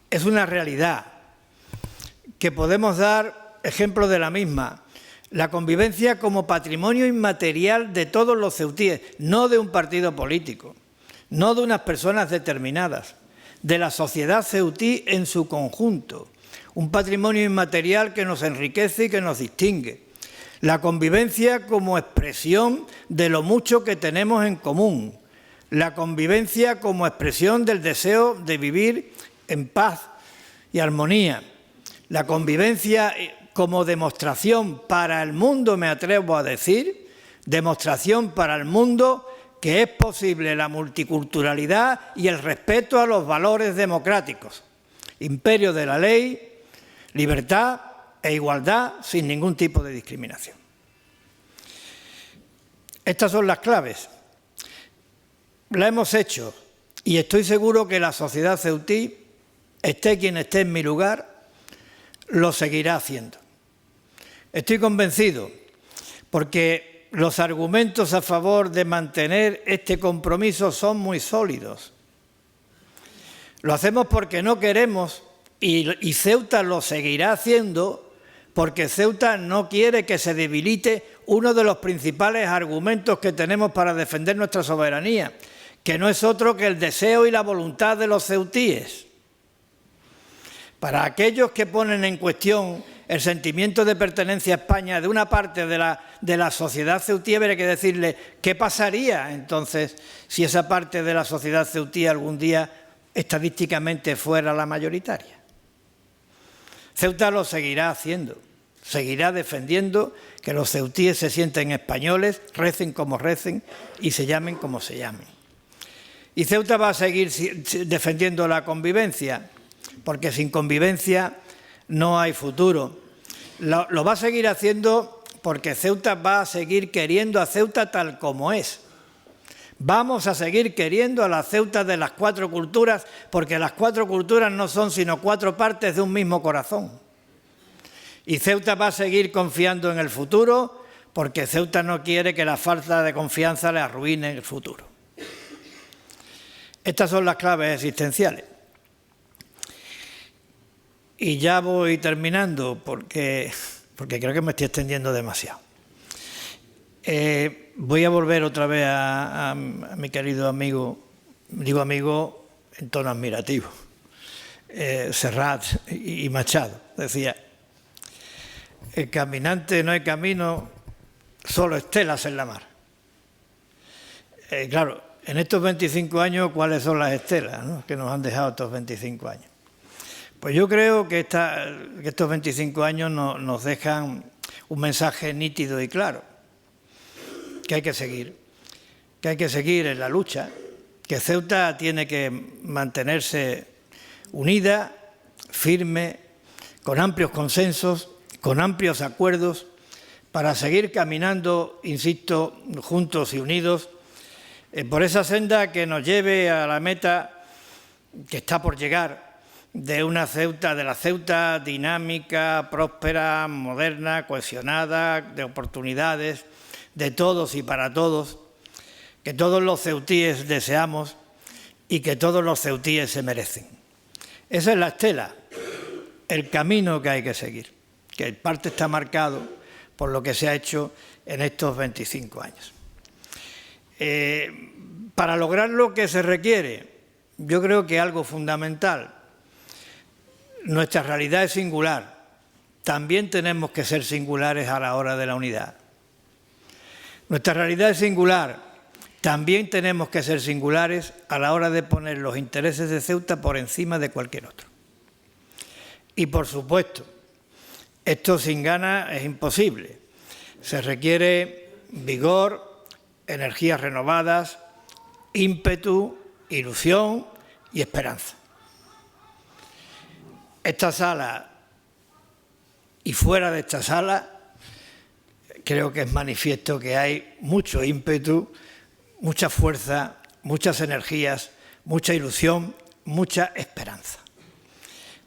[SPEAKER 4] es una realidad, que podemos dar ejemplo de la misma. La convivencia como patrimonio inmaterial de todos los ceutíes, no de un partido político, no de unas personas determinadas, de la sociedad ceutí en su conjunto. Un patrimonio inmaterial que nos enriquece y que nos distingue. La convivencia como expresión de lo mucho que tenemos en común. La convivencia como expresión del deseo de vivir en paz y armonía. La convivencia como demostración para el mundo, me atrevo a decir, demostración para el mundo que es posible la multiculturalidad y el respeto a los valores democráticos. Imperio de la ley, libertad e igualdad sin ningún tipo de discriminación. Estas son las claves. La hemos hecho y estoy seguro que la sociedad ceutí, esté quien esté en mi lugar, lo seguirá haciendo. Estoy convencido porque los argumentos a favor de mantener este compromiso son muy sólidos. Lo hacemos porque no queremos, y Ceuta lo seguirá haciendo, porque Ceuta no quiere que se debilite uno de los principales argumentos que tenemos para defender nuestra soberanía, que no es otro que el deseo y la voluntad de los ceutíes. Para aquellos que ponen en cuestión el sentimiento de pertenencia a España de una parte de la sociedad ceutí, habría que decirle qué pasaría entonces si esa parte de la sociedad ceutí algún día estadísticamente fuera la mayoritaria. Ceuta lo seguirá haciendo, seguirá defendiendo que los ceutíes se sienten españoles, recen como recen y se llamen como se llamen. Y Ceuta va a seguir defendiendo la convivencia, porque sin convivencia no hay futuro. Lo va a seguir haciendo porque Ceuta va a seguir queriendo a Ceuta tal como es. Vamos a seguir queriendo a la Ceuta de las 4 culturas, porque las 4 culturas no son sino 4 partes de un mismo corazón. Y Ceuta va a seguir confiando en el futuro, porque Ceuta no quiere que la falta de confianza le arruine el futuro. Estas son las claves existenciales. Y ya voy terminando porque creo que me estoy extendiendo demasiado. Voy a volver otra vez a mi querido amigo, digo amigo en tono admirativo, Serrat y Machado. Decía, el caminante no hay camino, solo estelas en la mar. Claro, en estos 25 años, ¿cuáles son las estelas, ¿no?, que nos han dejado estos 25 años? Pues yo creo que estos 25 años nos dejan un mensaje nítido y claro, que hay que seguir en la lucha, que Ceuta tiene que mantenerse unida, firme, con amplios consensos, con amplios acuerdos, para seguir caminando, insisto, juntos y unidos, por esa senda que nos lleve a la meta que está por llegar, de la Ceuta dinámica, próspera, moderna, cohesionada, de oportunidades, de todos y para todos, que todos los ceutíes deseamos y que todos los ceutíes se merecen. Esa es la estela, el camino que hay que seguir, que en parte está marcado por lo que se ha hecho en estos 25 años. Para lograr lo que se requiere, yo creo que algo fundamental. Nuestra realidad es singular. También tenemos que ser singulares a la hora de la unidad. Nuestra realidad es singular. También tenemos que ser singulares a la hora de poner los intereses de Ceuta por encima de cualquier otro. Y por supuesto, esto sin ganas es imposible. Se requiere vigor, energías renovadas, ímpetu, ilusión y esperanza. Esta sala y fuera de esta sala creo que es manifiesto que hay mucho ímpetu, mucha fuerza, muchas energías, mucha ilusión, mucha esperanza.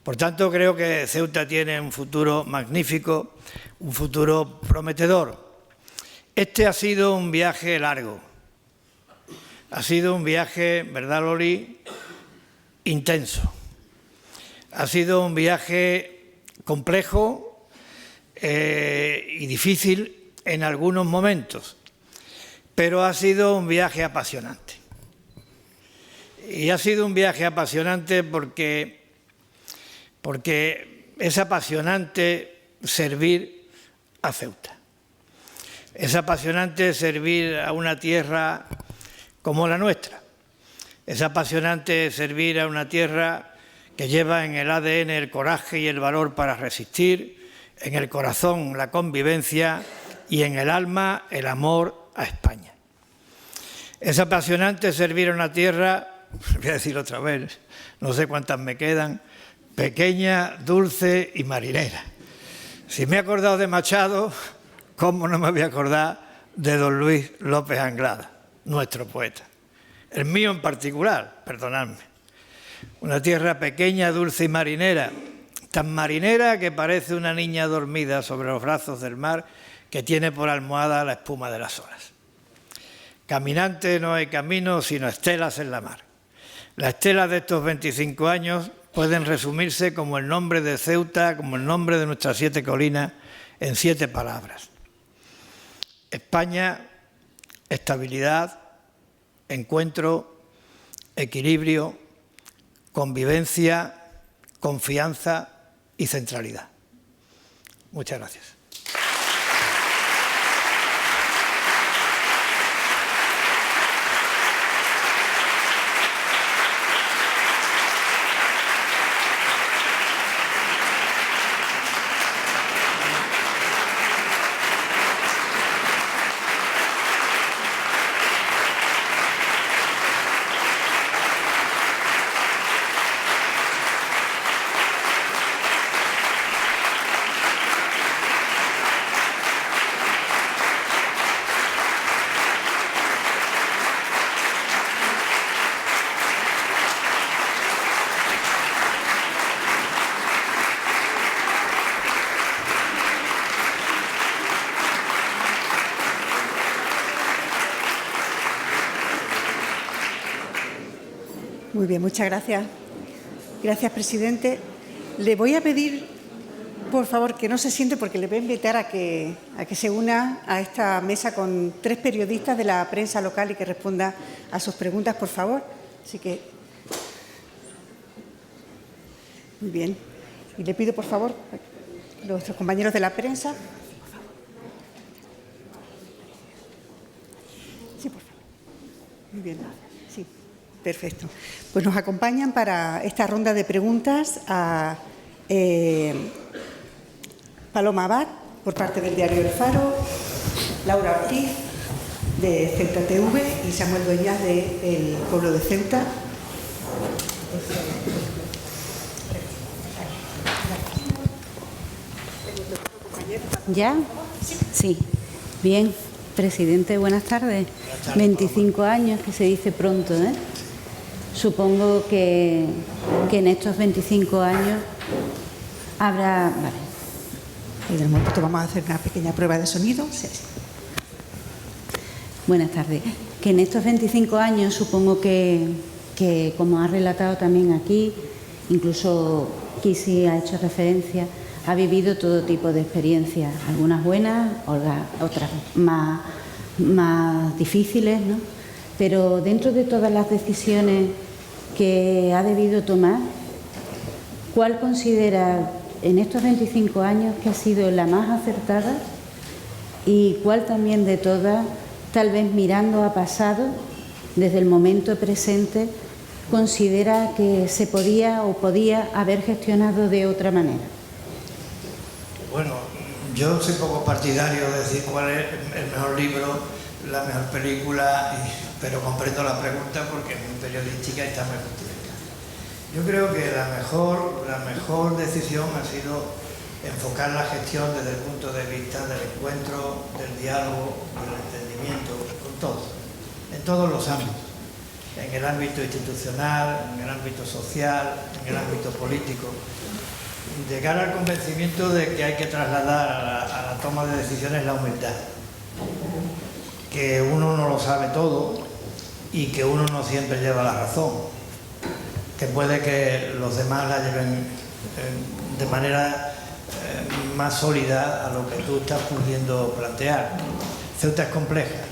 [SPEAKER 4] Por tanto, creo que Ceuta tiene un futuro magnífico, un futuro prometedor. Este ha sido un viaje largo. Ha sido un viaje, ¿verdad, Loli?, intenso. Ha sido un viaje complejo y difícil en algunos momentos, pero ha sido un viaje apasionante. Y ha sido un viaje apasionante porque es apasionante servir a Ceuta. Es apasionante servir a una tierra como la nuestra. Es apasionante servir a una tierra que lleva en el ADN el coraje y el valor para resistir, en el corazón la convivencia y en el alma el amor a España. Es apasionante servir a una tierra, voy a decir otra vez, no sé cuántas me quedan, pequeña, dulce y marinera. Si me he acordado de Machado, ¿cómo no me voy a acordar de don Luis López Anglada, nuestro poeta? El mío en particular, perdonadme. Una tierra pequeña, dulce y marinera, tan marinera que parece una niña dormida sobre los brazos del mar que tiene por almohada la espuma de las olas. Caminante no hay camino, sino estelas en la mar. Las estelas de estos 25 años pueden resumirse como el nombre de Ceuta, como el nombre de nuestras 7 colinas, en 7 palabras. España, estabilidad, encuentro, equilibrio, convivencia, confianza y centralidad. Muchas gracias.
[SPEAKER 1] Muy bien, muchas gracias. Gracias, presidente. Le voy a pedir, por favor, que no se siente porque le voy a invitar a que se una a esta mesa con 3 periodistas de la prensa local y que responda a sus preguntas, por favor. Así que, muy bien. Y le pido, por favor, a nuestros compañeros de la prensa. Sí, por favor. Muy bien. Sí. Perfecto. Pues nos acompañan para esta ronda de preguntas a Paloma Abad, por parte del diario El Faro, Laura Ortiz, de Ceuta TV, y Samuel Dueñas, de El Pueblo de Ceuta.
[SPEAKER 5] ¿Ya? Sí. Bien. Presidente, buenas tardes. 25 años, que se dice pronto, ¿eh? Supongo que en estos 25 años habrá... Vale.
[SPEAKER 1] Y de momento vamos a hacer una pequeña prueba de sonido. Sí.
[SPEAKER 5] Buenas tardes. Que en estos 25 años supongo que, como ha relatado también aquí, incluso Kisi ha hecho referencia, ha vivido todo tipo de experiencias, algunas buenas, otras más difíciles, ¿no? pero dentro de todas las decisiones que ha debido tomar, ¿cuál considera en estos 25 años que ha sido la más acertada y cuál también de todas, tal vez mirando a pasado, desde el momento presente, considera que se podía o podía haber gestionado de otra manera?
[SPEAKER 4] Bueno, yo soy poco partidario de decir cuál es el mejor libro, la mejor película, pero comprendo la pregunta porque es muy periodística y está muy justificada. Yo creo que la mejor decisión ha sido enfocar la gestión desde el punto de vista del encuentro, del diálogo, del entendimiento, con todos, en todos los ámbitos, en el ámbito institucional, en el ámbito social, en el ámbito político. Llegar al convencimiento de que hay que trasladar a la toma de decisiones la humildad, que uno no lo sabe todo y que uno no siempre lleva la razón, que puede que los demás la lleven de manera más sólida a lo que tú estás pudiendo plantear. Ceuta es compleja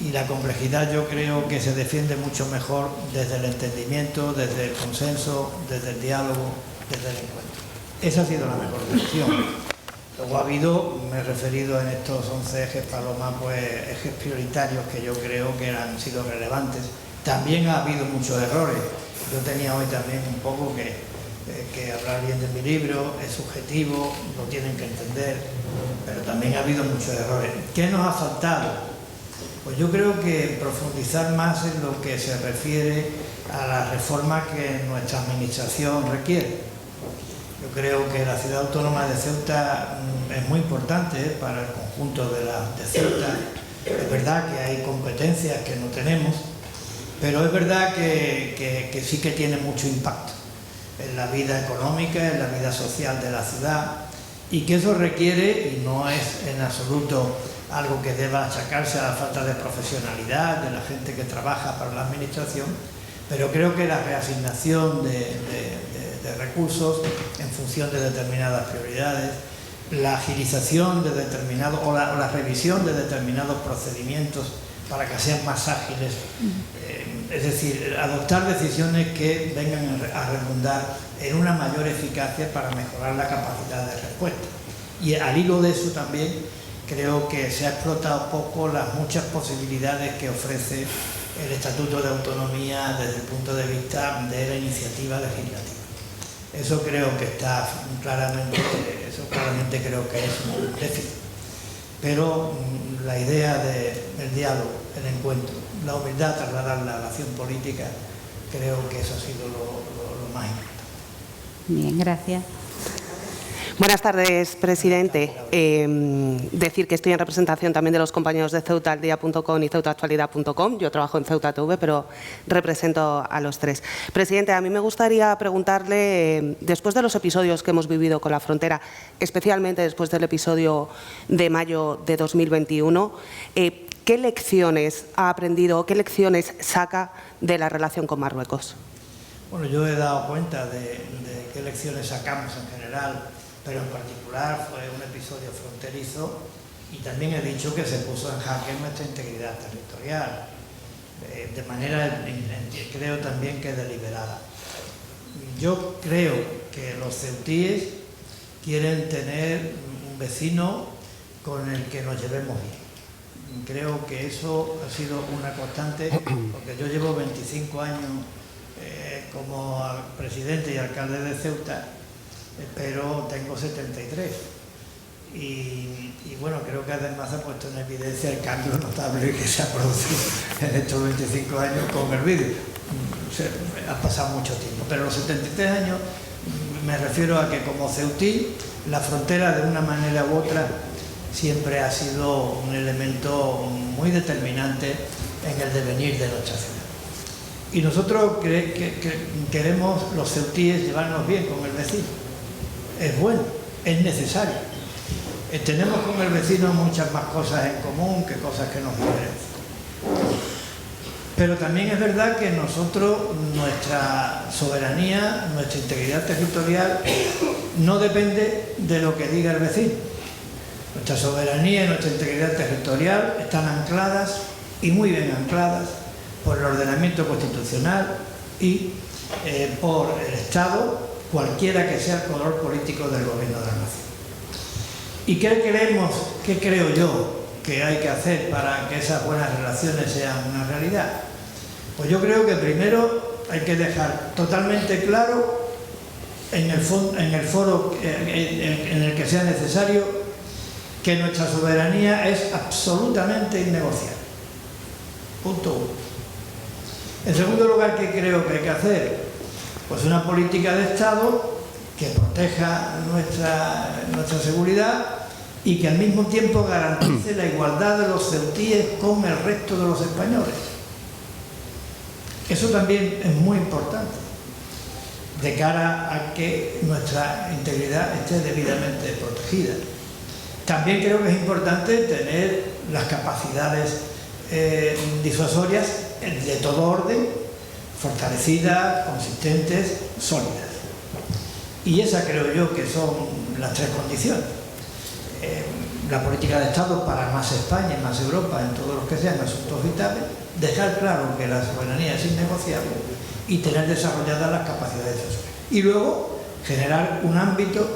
[SPEAKER 4] y la complejidad yo creo que se defiende mucho mejor desde el entendimiento, desde el consenso, desde el diálogo, desde el encuentro. Esa ha sido la mejor decisión. Luego ha habido, me he referido en estos 11 ejes, Paloma, pues ejes prioritarios que yo creo que han sido relevantes. También ha habido muchos errores. Yo tenía hoy también un poco que hablar bien de mi libro, es subjetivo, lo tienen que entender, pero también ha habido muchos errores. ¿Qué nos ha faltado? Pues yo creo que profundizar más en lo que se refiere a la reforma que nuestra administración requiere. Yo creo que la ciudad autónoma de Ceuta es muy importante para el conjunto de Ceuta. Es verdad que hay competencias que no tenemos, pero es verdad que sí que tiene mucho impacto en la vida económica, en la vida social de la ciudad, y que eso requiere, y no es en absoluto algo que deba achacarse a la falta de profesionalidad de la gente que trabaja para la administración, pero creo que la reasignación de recursos en función de determinadas prioridades, la agilización de determinados o la revisión de determinados procedimientos para que sean más ágiles, es decir, adoptar decisiones que vengan a redundar en una mayor eficacia para mejorar la capacidad de respuesta. Y al hilo de eso también creo que se ha explotado poco las muchas posibilidades que ofrece el Estatuto de Autonomía desde el punto de vista de la iniciativa legislativa. Eso creo que está claramente, creo que es un déficit. Pero la idea del diálogo, el encuentro, la humildad, trasladarla a la acción política, creo que eso ha sido lo más importante.
[SPEAKER 5] Bien, gracias.
[SPEAKER 6] Buenas tardes, presidente. Decir que estoy en representación también de los compañeros de CeutaAlDía.com y CeutaActualidad.com. Yo trabajo en Ceuta TV, pero represento a los tres. Presidente, a mí me gustaría preguntarle, después de los episodios que hemos vivido con la frontera, especialmente después del episodio de mayo de 2021, ¿qué lecciones ha aprendido o qué lecciones saca de la relación con Marruecos?
[SPEAKER 4] Bueno, yo he dado cuenta de qué lecciones sacamos en general, pero en particular fue un episodio fronterizo y también he dicho que se puso en jaque nuestra integridad territorial, de manera, creo también que deliberada. Yo creo que los ceutíes quieren tener un vecino con el que nos llevemos bien. Creo que eso ha sido una constante, porque yo llevo 25 años como presidente y alcalde de Ceuta, pero tengo 73 y bueno, creo que además ha puesto en evidencia el cambio notable que se ha producido en estos 25 años con el vídeo. Ha pasado mucho tiempo, pero los 73 años me refiero a que como ceutí la frontera de una manera u otra siempre ha sido un elemento muy determinante en el devenir de nuestra ciudad. Y nosotros queremos los ceutíes llevarnos bien con el vecino. Es bueno, es necesario. Tenemos con el vecino muchas más cosas en común que cosas que nos diferencian. Pero también es verdad que nosotros, nuestra soberanía, nuestra integridad territorial, no depende de lo que diga el vecino. Nuestra soberanía y nuestra integridad territorial están ancladas, y muy bien ancladas, por el ordenamiento constitucional y por el Estado, cualquiera que sea el color político del gobierno de la nación. ¿Y qué creo yo que hay que hacer para que esas buenas relaciones sean una realidad? Pues yo creo que primero hay que dejar totalmente claro en el foro en el que sea necesario que nuestra soberanía es absolutamente innegociable. Punto uno. En segundo lugar, ¿qué creo que hay que hacer? Pues una política de Estado que proteja nuestra seguridad y que al mismo tiempo garantice la igualdad de los ceutíes con el resto de los españoles. Eso también es muy importante de cara a que nuestra integridad esté debidamente protegida. También creo que es importante tener las capacidades disuasorias de todo orden, fortalecidas, consistentes, sólidas. Y esa creo yo que son las tres condiciones. La política de Estado para más España y más Europa en todos los que sean asuntos vitales, dejar claro que la soberanía es innegociable y tener desarrolladas las capacidades sociales. Y luego generar un ámbito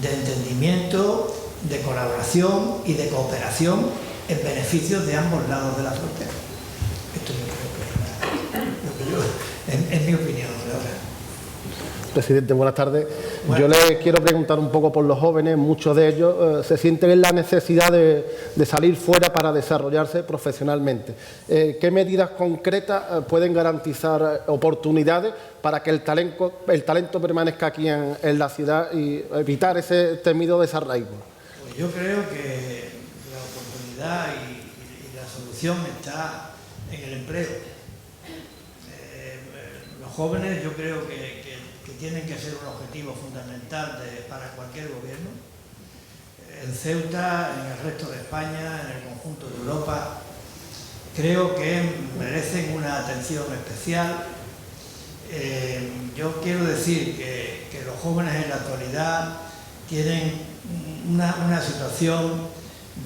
[SPEAKER 4] de entendimiento, de colaboración y de cooperación en beneficio de ambos lados de la frontera. Esto es mi opinión ahora.
[SPEAKER 7] Presidente, buenas tardes.
[SPEAKER 4] Bueno.
[SPEAKER 7] Yo le quiero preguntar un poco por los jóvenes. Muchos de ellos se sienten en la necesidad de salir fuera para desarrollarse profesionalmente. ¿Qué medidas concretas pueden garantizar oportunidades para que el talento permanezca aquí en la ciudad y evitar ese temido desarraigo?
[SPEAKER 4] Pues yo creo que la oportunidad y la solución está en el empleo. Los jóvenes yo creo que tienen que ser un objetivo fundamental para cualquier gobierno. En Ceuta, en el resto de España, en el conjunto de Europa, creo que merecen una atención especial. Yo quiero decir que los jóvenes en la actualidad tienen una situación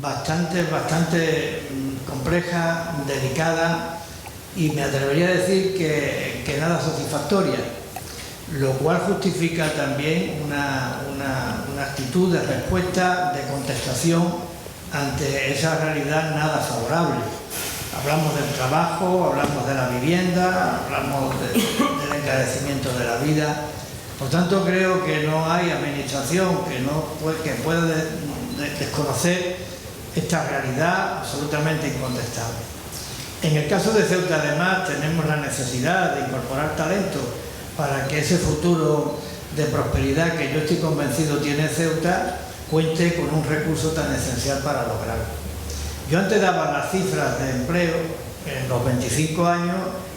[SPEAKER 4] bastante compleja, delicada y me atrevería a decir que nada satisfactoria, lo cual justifica también una actitud de respuesta, de contestación ante esa realidad nada favorable. Hablamos del trabajo, hablamos de la vivienda, hablamos del encarecimiento de la vida. Por tanto, creo que no hay administración que pueda desconocer esta realidad absolutamente incontestable. En el caso de Ceuta, además, tenemos la necesidad de incorporar talento para que ese futuro de prosperidad que yo estoy convencido tiene Ceuta cuente con un recurso tan esencial para lograrlo. Yo antes daba las cifras de empleo en los 25 años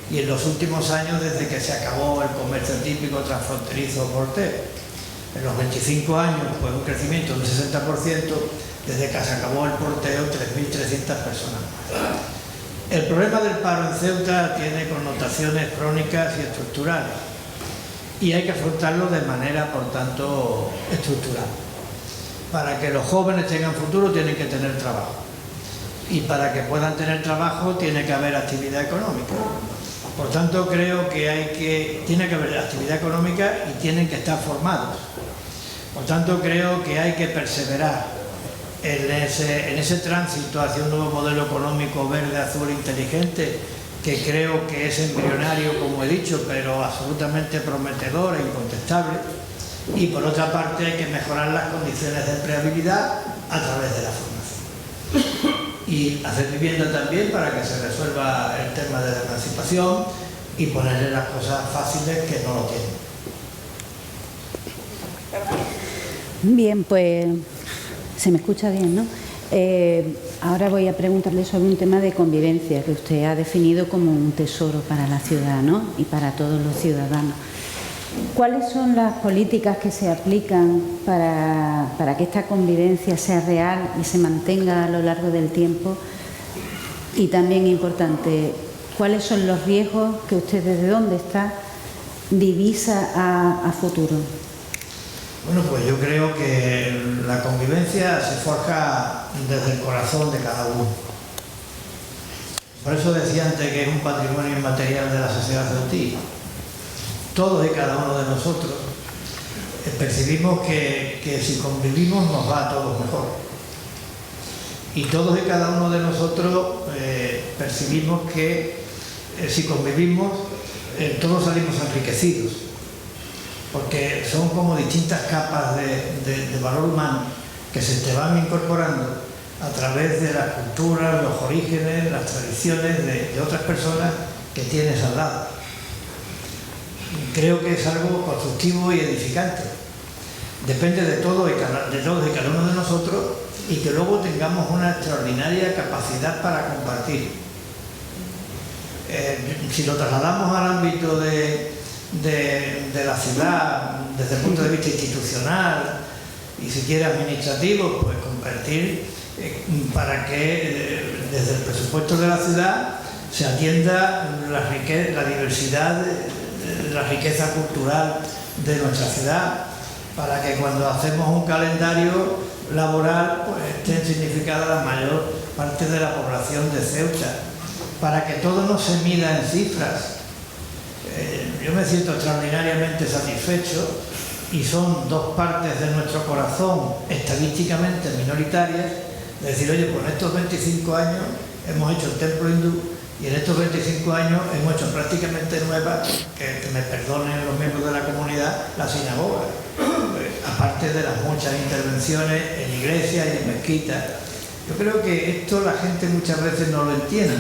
[SPEAKER 4] y en los últimos años desde que se acabó el comercio típico transfronterizo portero. En los 25 años, pues un crecimiento de un 60%, desde que se acabó el porteo, 3.300 personas más. El problema del paro en Ceuta tiene connotaciones crónicas y estructurales y hay que afrontarlo de manera, por tanto, estructural. Para que los jóvenes tengan futuro tienen que tener trabajo y para que puedan tener trabajo tiene que haber actividad económica. Por tanto, creo que tiene que haber actividad económica y tienen que estar formados. Por tanto, creo que hay que perseverar en ese tránsito hacia un nuevo modelo económico verde, azul, inteligente, que creo que es embrionario, como he dicho, pero absolutamente prometedor e incontestable. Y por otra parte hay que mejorar las condiciones de empleabilidad a través de la formación. Y hacer vivienda también para que se resuelva el tema de la emancipación y ponerle las cosas fáciles que no lo tienen.
[SPEAKER 5] Bien, pues se me escucha bien, ¿no? Ahora voy a preguntarle sobre un tema de convivencia que usted ha definido como un tesoro para la ciudad, ¿no? Y para todos los ciudadanos. ¿Cuáles son las políticas que se aplican para que esta convivencia sea real y se mantenga a lo largo del tiempo? Y también importante, ¿cuáles son los riesgos que usted desde dónde está divisa a futuro?
[SPEAKER 4] Bueno, pues yo creo que la convivencia se forja desde el corazón de cada uno. Por eso decía antes que es un patrimonio inmaterial de la sociedad ceutí. Todos y cada uno de nosotros percibimos que si convivimos nos va a todos mejor. Y todos y cada uno de nosotros percibimos que si convivimos todos salimos enriquecidos, porque son como distintas capas de valor humano que se te van incorporando a través de las culturas, los orígenes, las tradiciones de otras personas que tienes al lado. Creo que es algo constructivo y edificante. Depende de todos y cada uno de nosotros, y que luego tengamos una extraordinaria capacidad para compartir. Si lo trasladamos al ámbito de la ciudad, desde el punto de vista institucional y si quiere administrativo, pues compartir para que desde el presupuesto de la ciudad se atienda la diversidad, la riqueza cultural de nuestra ciudad, para que cuando hacemos un calendario laboral pues esté significada la mayor parte de la población de Ceuta, para que todo no se mida en cifras. Yo me siento extraordinariamente satisfecho, y son dos partes de nuestro corazón estadísticamente minoritarias, de decir, oye, pues en estos 25 años hemos hecho el templo hindú, y en estos 25 años hemos hecho prácticamente nuevas, que me perdonen los miembros de la comunidad, la sinagoga, aparte de las muchas intervenciones en iglesias y en mezquitas. Yo creo que esto la gente muchas veces no lo entiende.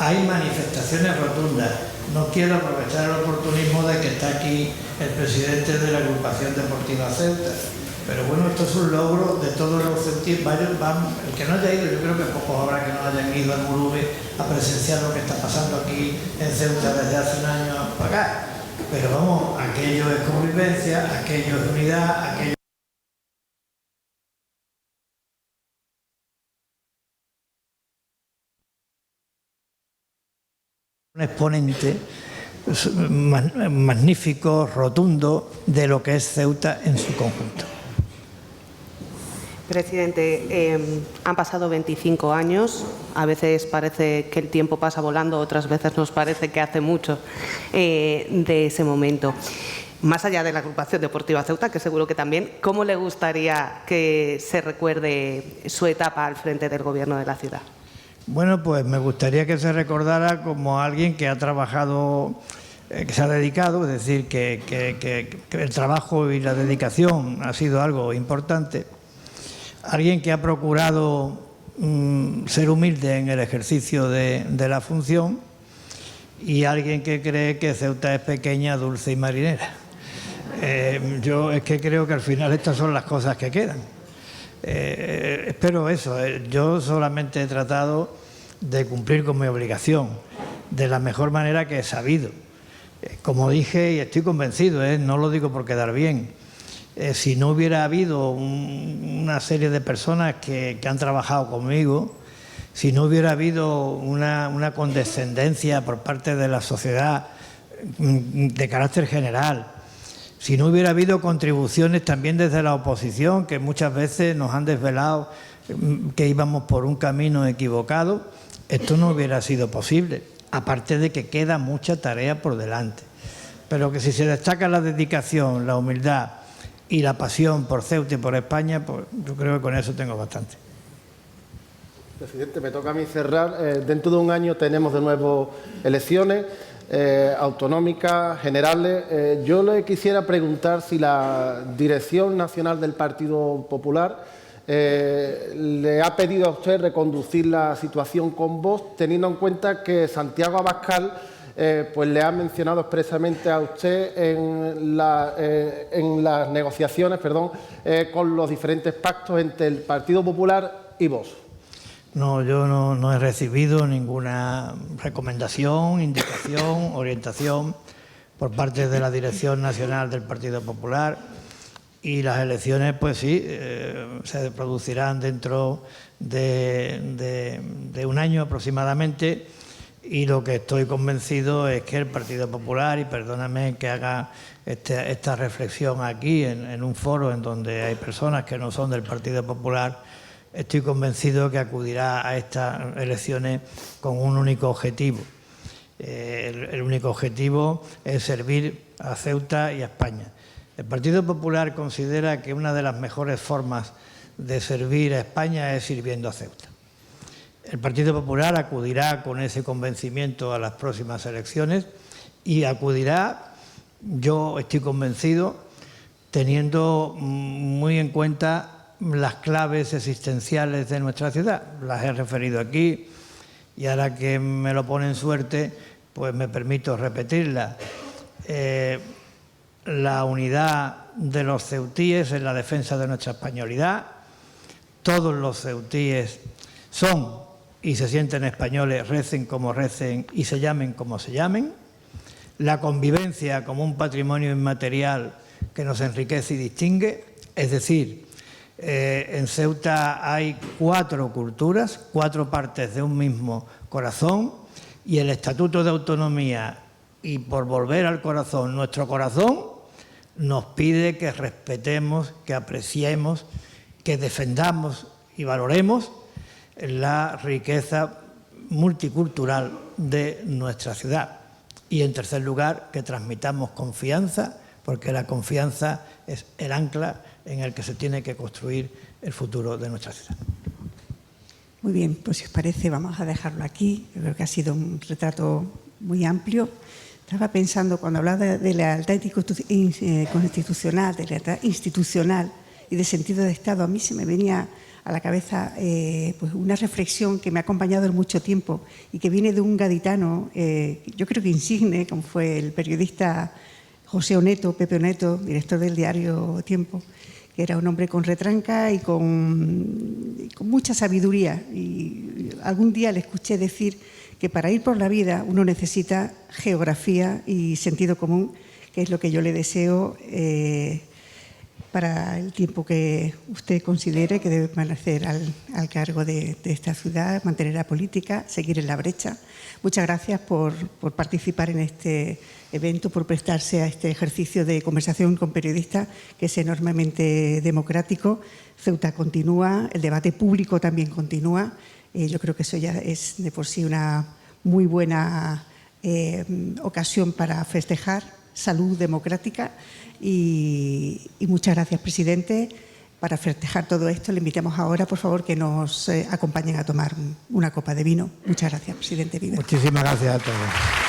[SPEAKER 4] Hay manifestaciones rotundas. No quiero aprovechar el oportunismo de que está aquí el presidente de la agrupación deportiva Ceuta, pero bueno, esto es un logro de todos los ceutíes. El que no haya ido, yo creo que pocos habrá que no hayan ido al Murube a presenciar lo que está pasando aquí en Ceuta desde hace un año para acá. Pero vamos, aquello es convivencia, aquello es unidad, aquello... Un exponente magnífico, rotundo, de lo que es Ceuta en su conjunto.
[SPEAKER 6] Presidente, han pasado 25 años, a veces parece que el tiempo pasa volando, otras veces nos parece que hace mucho de ese momento. Más allá de la agrupación deportiva Ceuta, que seguro que también, ¿cómo le gustaría que se recuerde su etapa al frente del Gobierno de la ciudad?
[SPEAKER 4] Bueno, pues me gustaría que se recordara como alguien que ha trabajado, que se ha dedicado, es decir, que el trabajo y la dedicación ha sido algo importante. Alguien que ha procurado ser humilde en el ejercicio de la función, y alguien que cree que Ceuta es pequeña, dulce y marinera. Yo es que creo que al final estas son las cosas que quedan. Espero eso. Yo solamente he tratado de cumplir con mi obligación de la mejor manera que he sabido. Como dije, y estoy convencido, no lo digo por quedar bien, si no hubiera habido una serie de personas que han trabajado conmigo, si no hubiera habido una condescendencia por parte de la sociedad de carácter general, si no hubiera habido contribuciones también desde la oposición, que muchas veces nos han desvelado que íbamos por un camino equivocado, esto no hubiera sido posible, aparte de que queda mucha tarea por delante. Pero que si se destaca la dedicación, la humildad y la pasión por Ceuta y por España, pues yo creo que con eso tengo bastante.
[SPEAKER 7] Presidente, me toca a mí cerrar. Dentro de un año tenemos de nuevo elecciones autonómicas, generales. Yo le quisiera preguntar si la Dirección Nacional del Partido Popular le ha pedido a usted reconducir la situación con Vox, teniendo en cuenta que Santiago Abascal pues le ha mencionado expresamente a usted en las negociaciones con los diferentes pactos entre el Partido Popular y Vox.
[SPEAKER 4] No, yo no he recibido ninguna recomendación, indicación, orientación por parte de la Dirección Nacional del Partido Popular, y las elecciones, pues sí, se producirán dentro de un año aproximadamente, y lo que estoy convencido es que el Partido Popular, y perdóname que haga esta reflexión aquí en un foro en donde hay personas que no son del Partido Popular, estoy convencido que acudirá a estas elecciones con un único objetivo. El único objetivo es servir a Ceuta y a España. El Partido Popular considera que una de las mejores formas de servir a España es sirviendo a Ceuta. El Partido Popular acudirá con ese convencimiento a las próximas elecciones y acudirá, yo estoy convencido, teniendo muy en cuenta las claves existenciales de nuestra ciudad. Las he referido aquí y ahora que me lo ponen suerte, pues me permito repetirlas. La unidad de los ceutíes en la defensa de nuestra españolidad. Todos los ceutíes son y se sienten españoles, recen como recen y se llamen como se llamen. La convivencia como un patrimonio inmaterial que nos enriquece y distingue. Es decir, en Ceuta hay 4 culturas, 4 partes de un mismo corazón, y el Estatuto de Autonomía, y por volver al corazón, nuestro corazón, nos pide que respetemos, que apreciemos, que defendamos y valoremos la riqueza multicultural de nuestra ciudad. Y en tercer lugar, que transmitamos confianza, porque la confianza es el ancla en el que se tiene que construir el futuro de nuestra ciudad.
[SPEAKER 1] Muy bien, pues si os parece vamos a dejarlo aquí. Yo creo que ha sido un retrato muy amplio. Estaba pensando, cuando hablaba de la lealtad constitucional, de lealtad institucional y de sentido de Estado, a mí se me venía a la cabeza pues una reflexión que me ha acompañado en mucho tiempo y que viene de un gaditano, yo creo que insigne, como fue el periodista José Oneto, Pepe Oneto, director del diario Tiempo, que era un hombre con retranca y con mucha sabiduría. Y algún día le escuché decir que para ir por la vida uno necesita geografía y sentido común, que es lo que yo le deseo para el tiempo que usted considere que debe permanecer al cargo de esta ciudad, mantener la política, seguir en la brecha. Muchas gracias por participar en este evento, por prestarse a este ejercicio de conversación con periodistas, que es enormemente democrático. Ceuta continúa, el debate público también continúa. Yo creo que eso ya es de por sí una muy buena ocasión para festejar salud democrática. Y muchas gracias, presidente. Para festejar todo esto, le invitamos ahora, por favor, que nos acompañen a tomar una copa de vino. Muchas gracias, presidente Vives.
[SPEAKER 4] Muchísimas gracias a todos.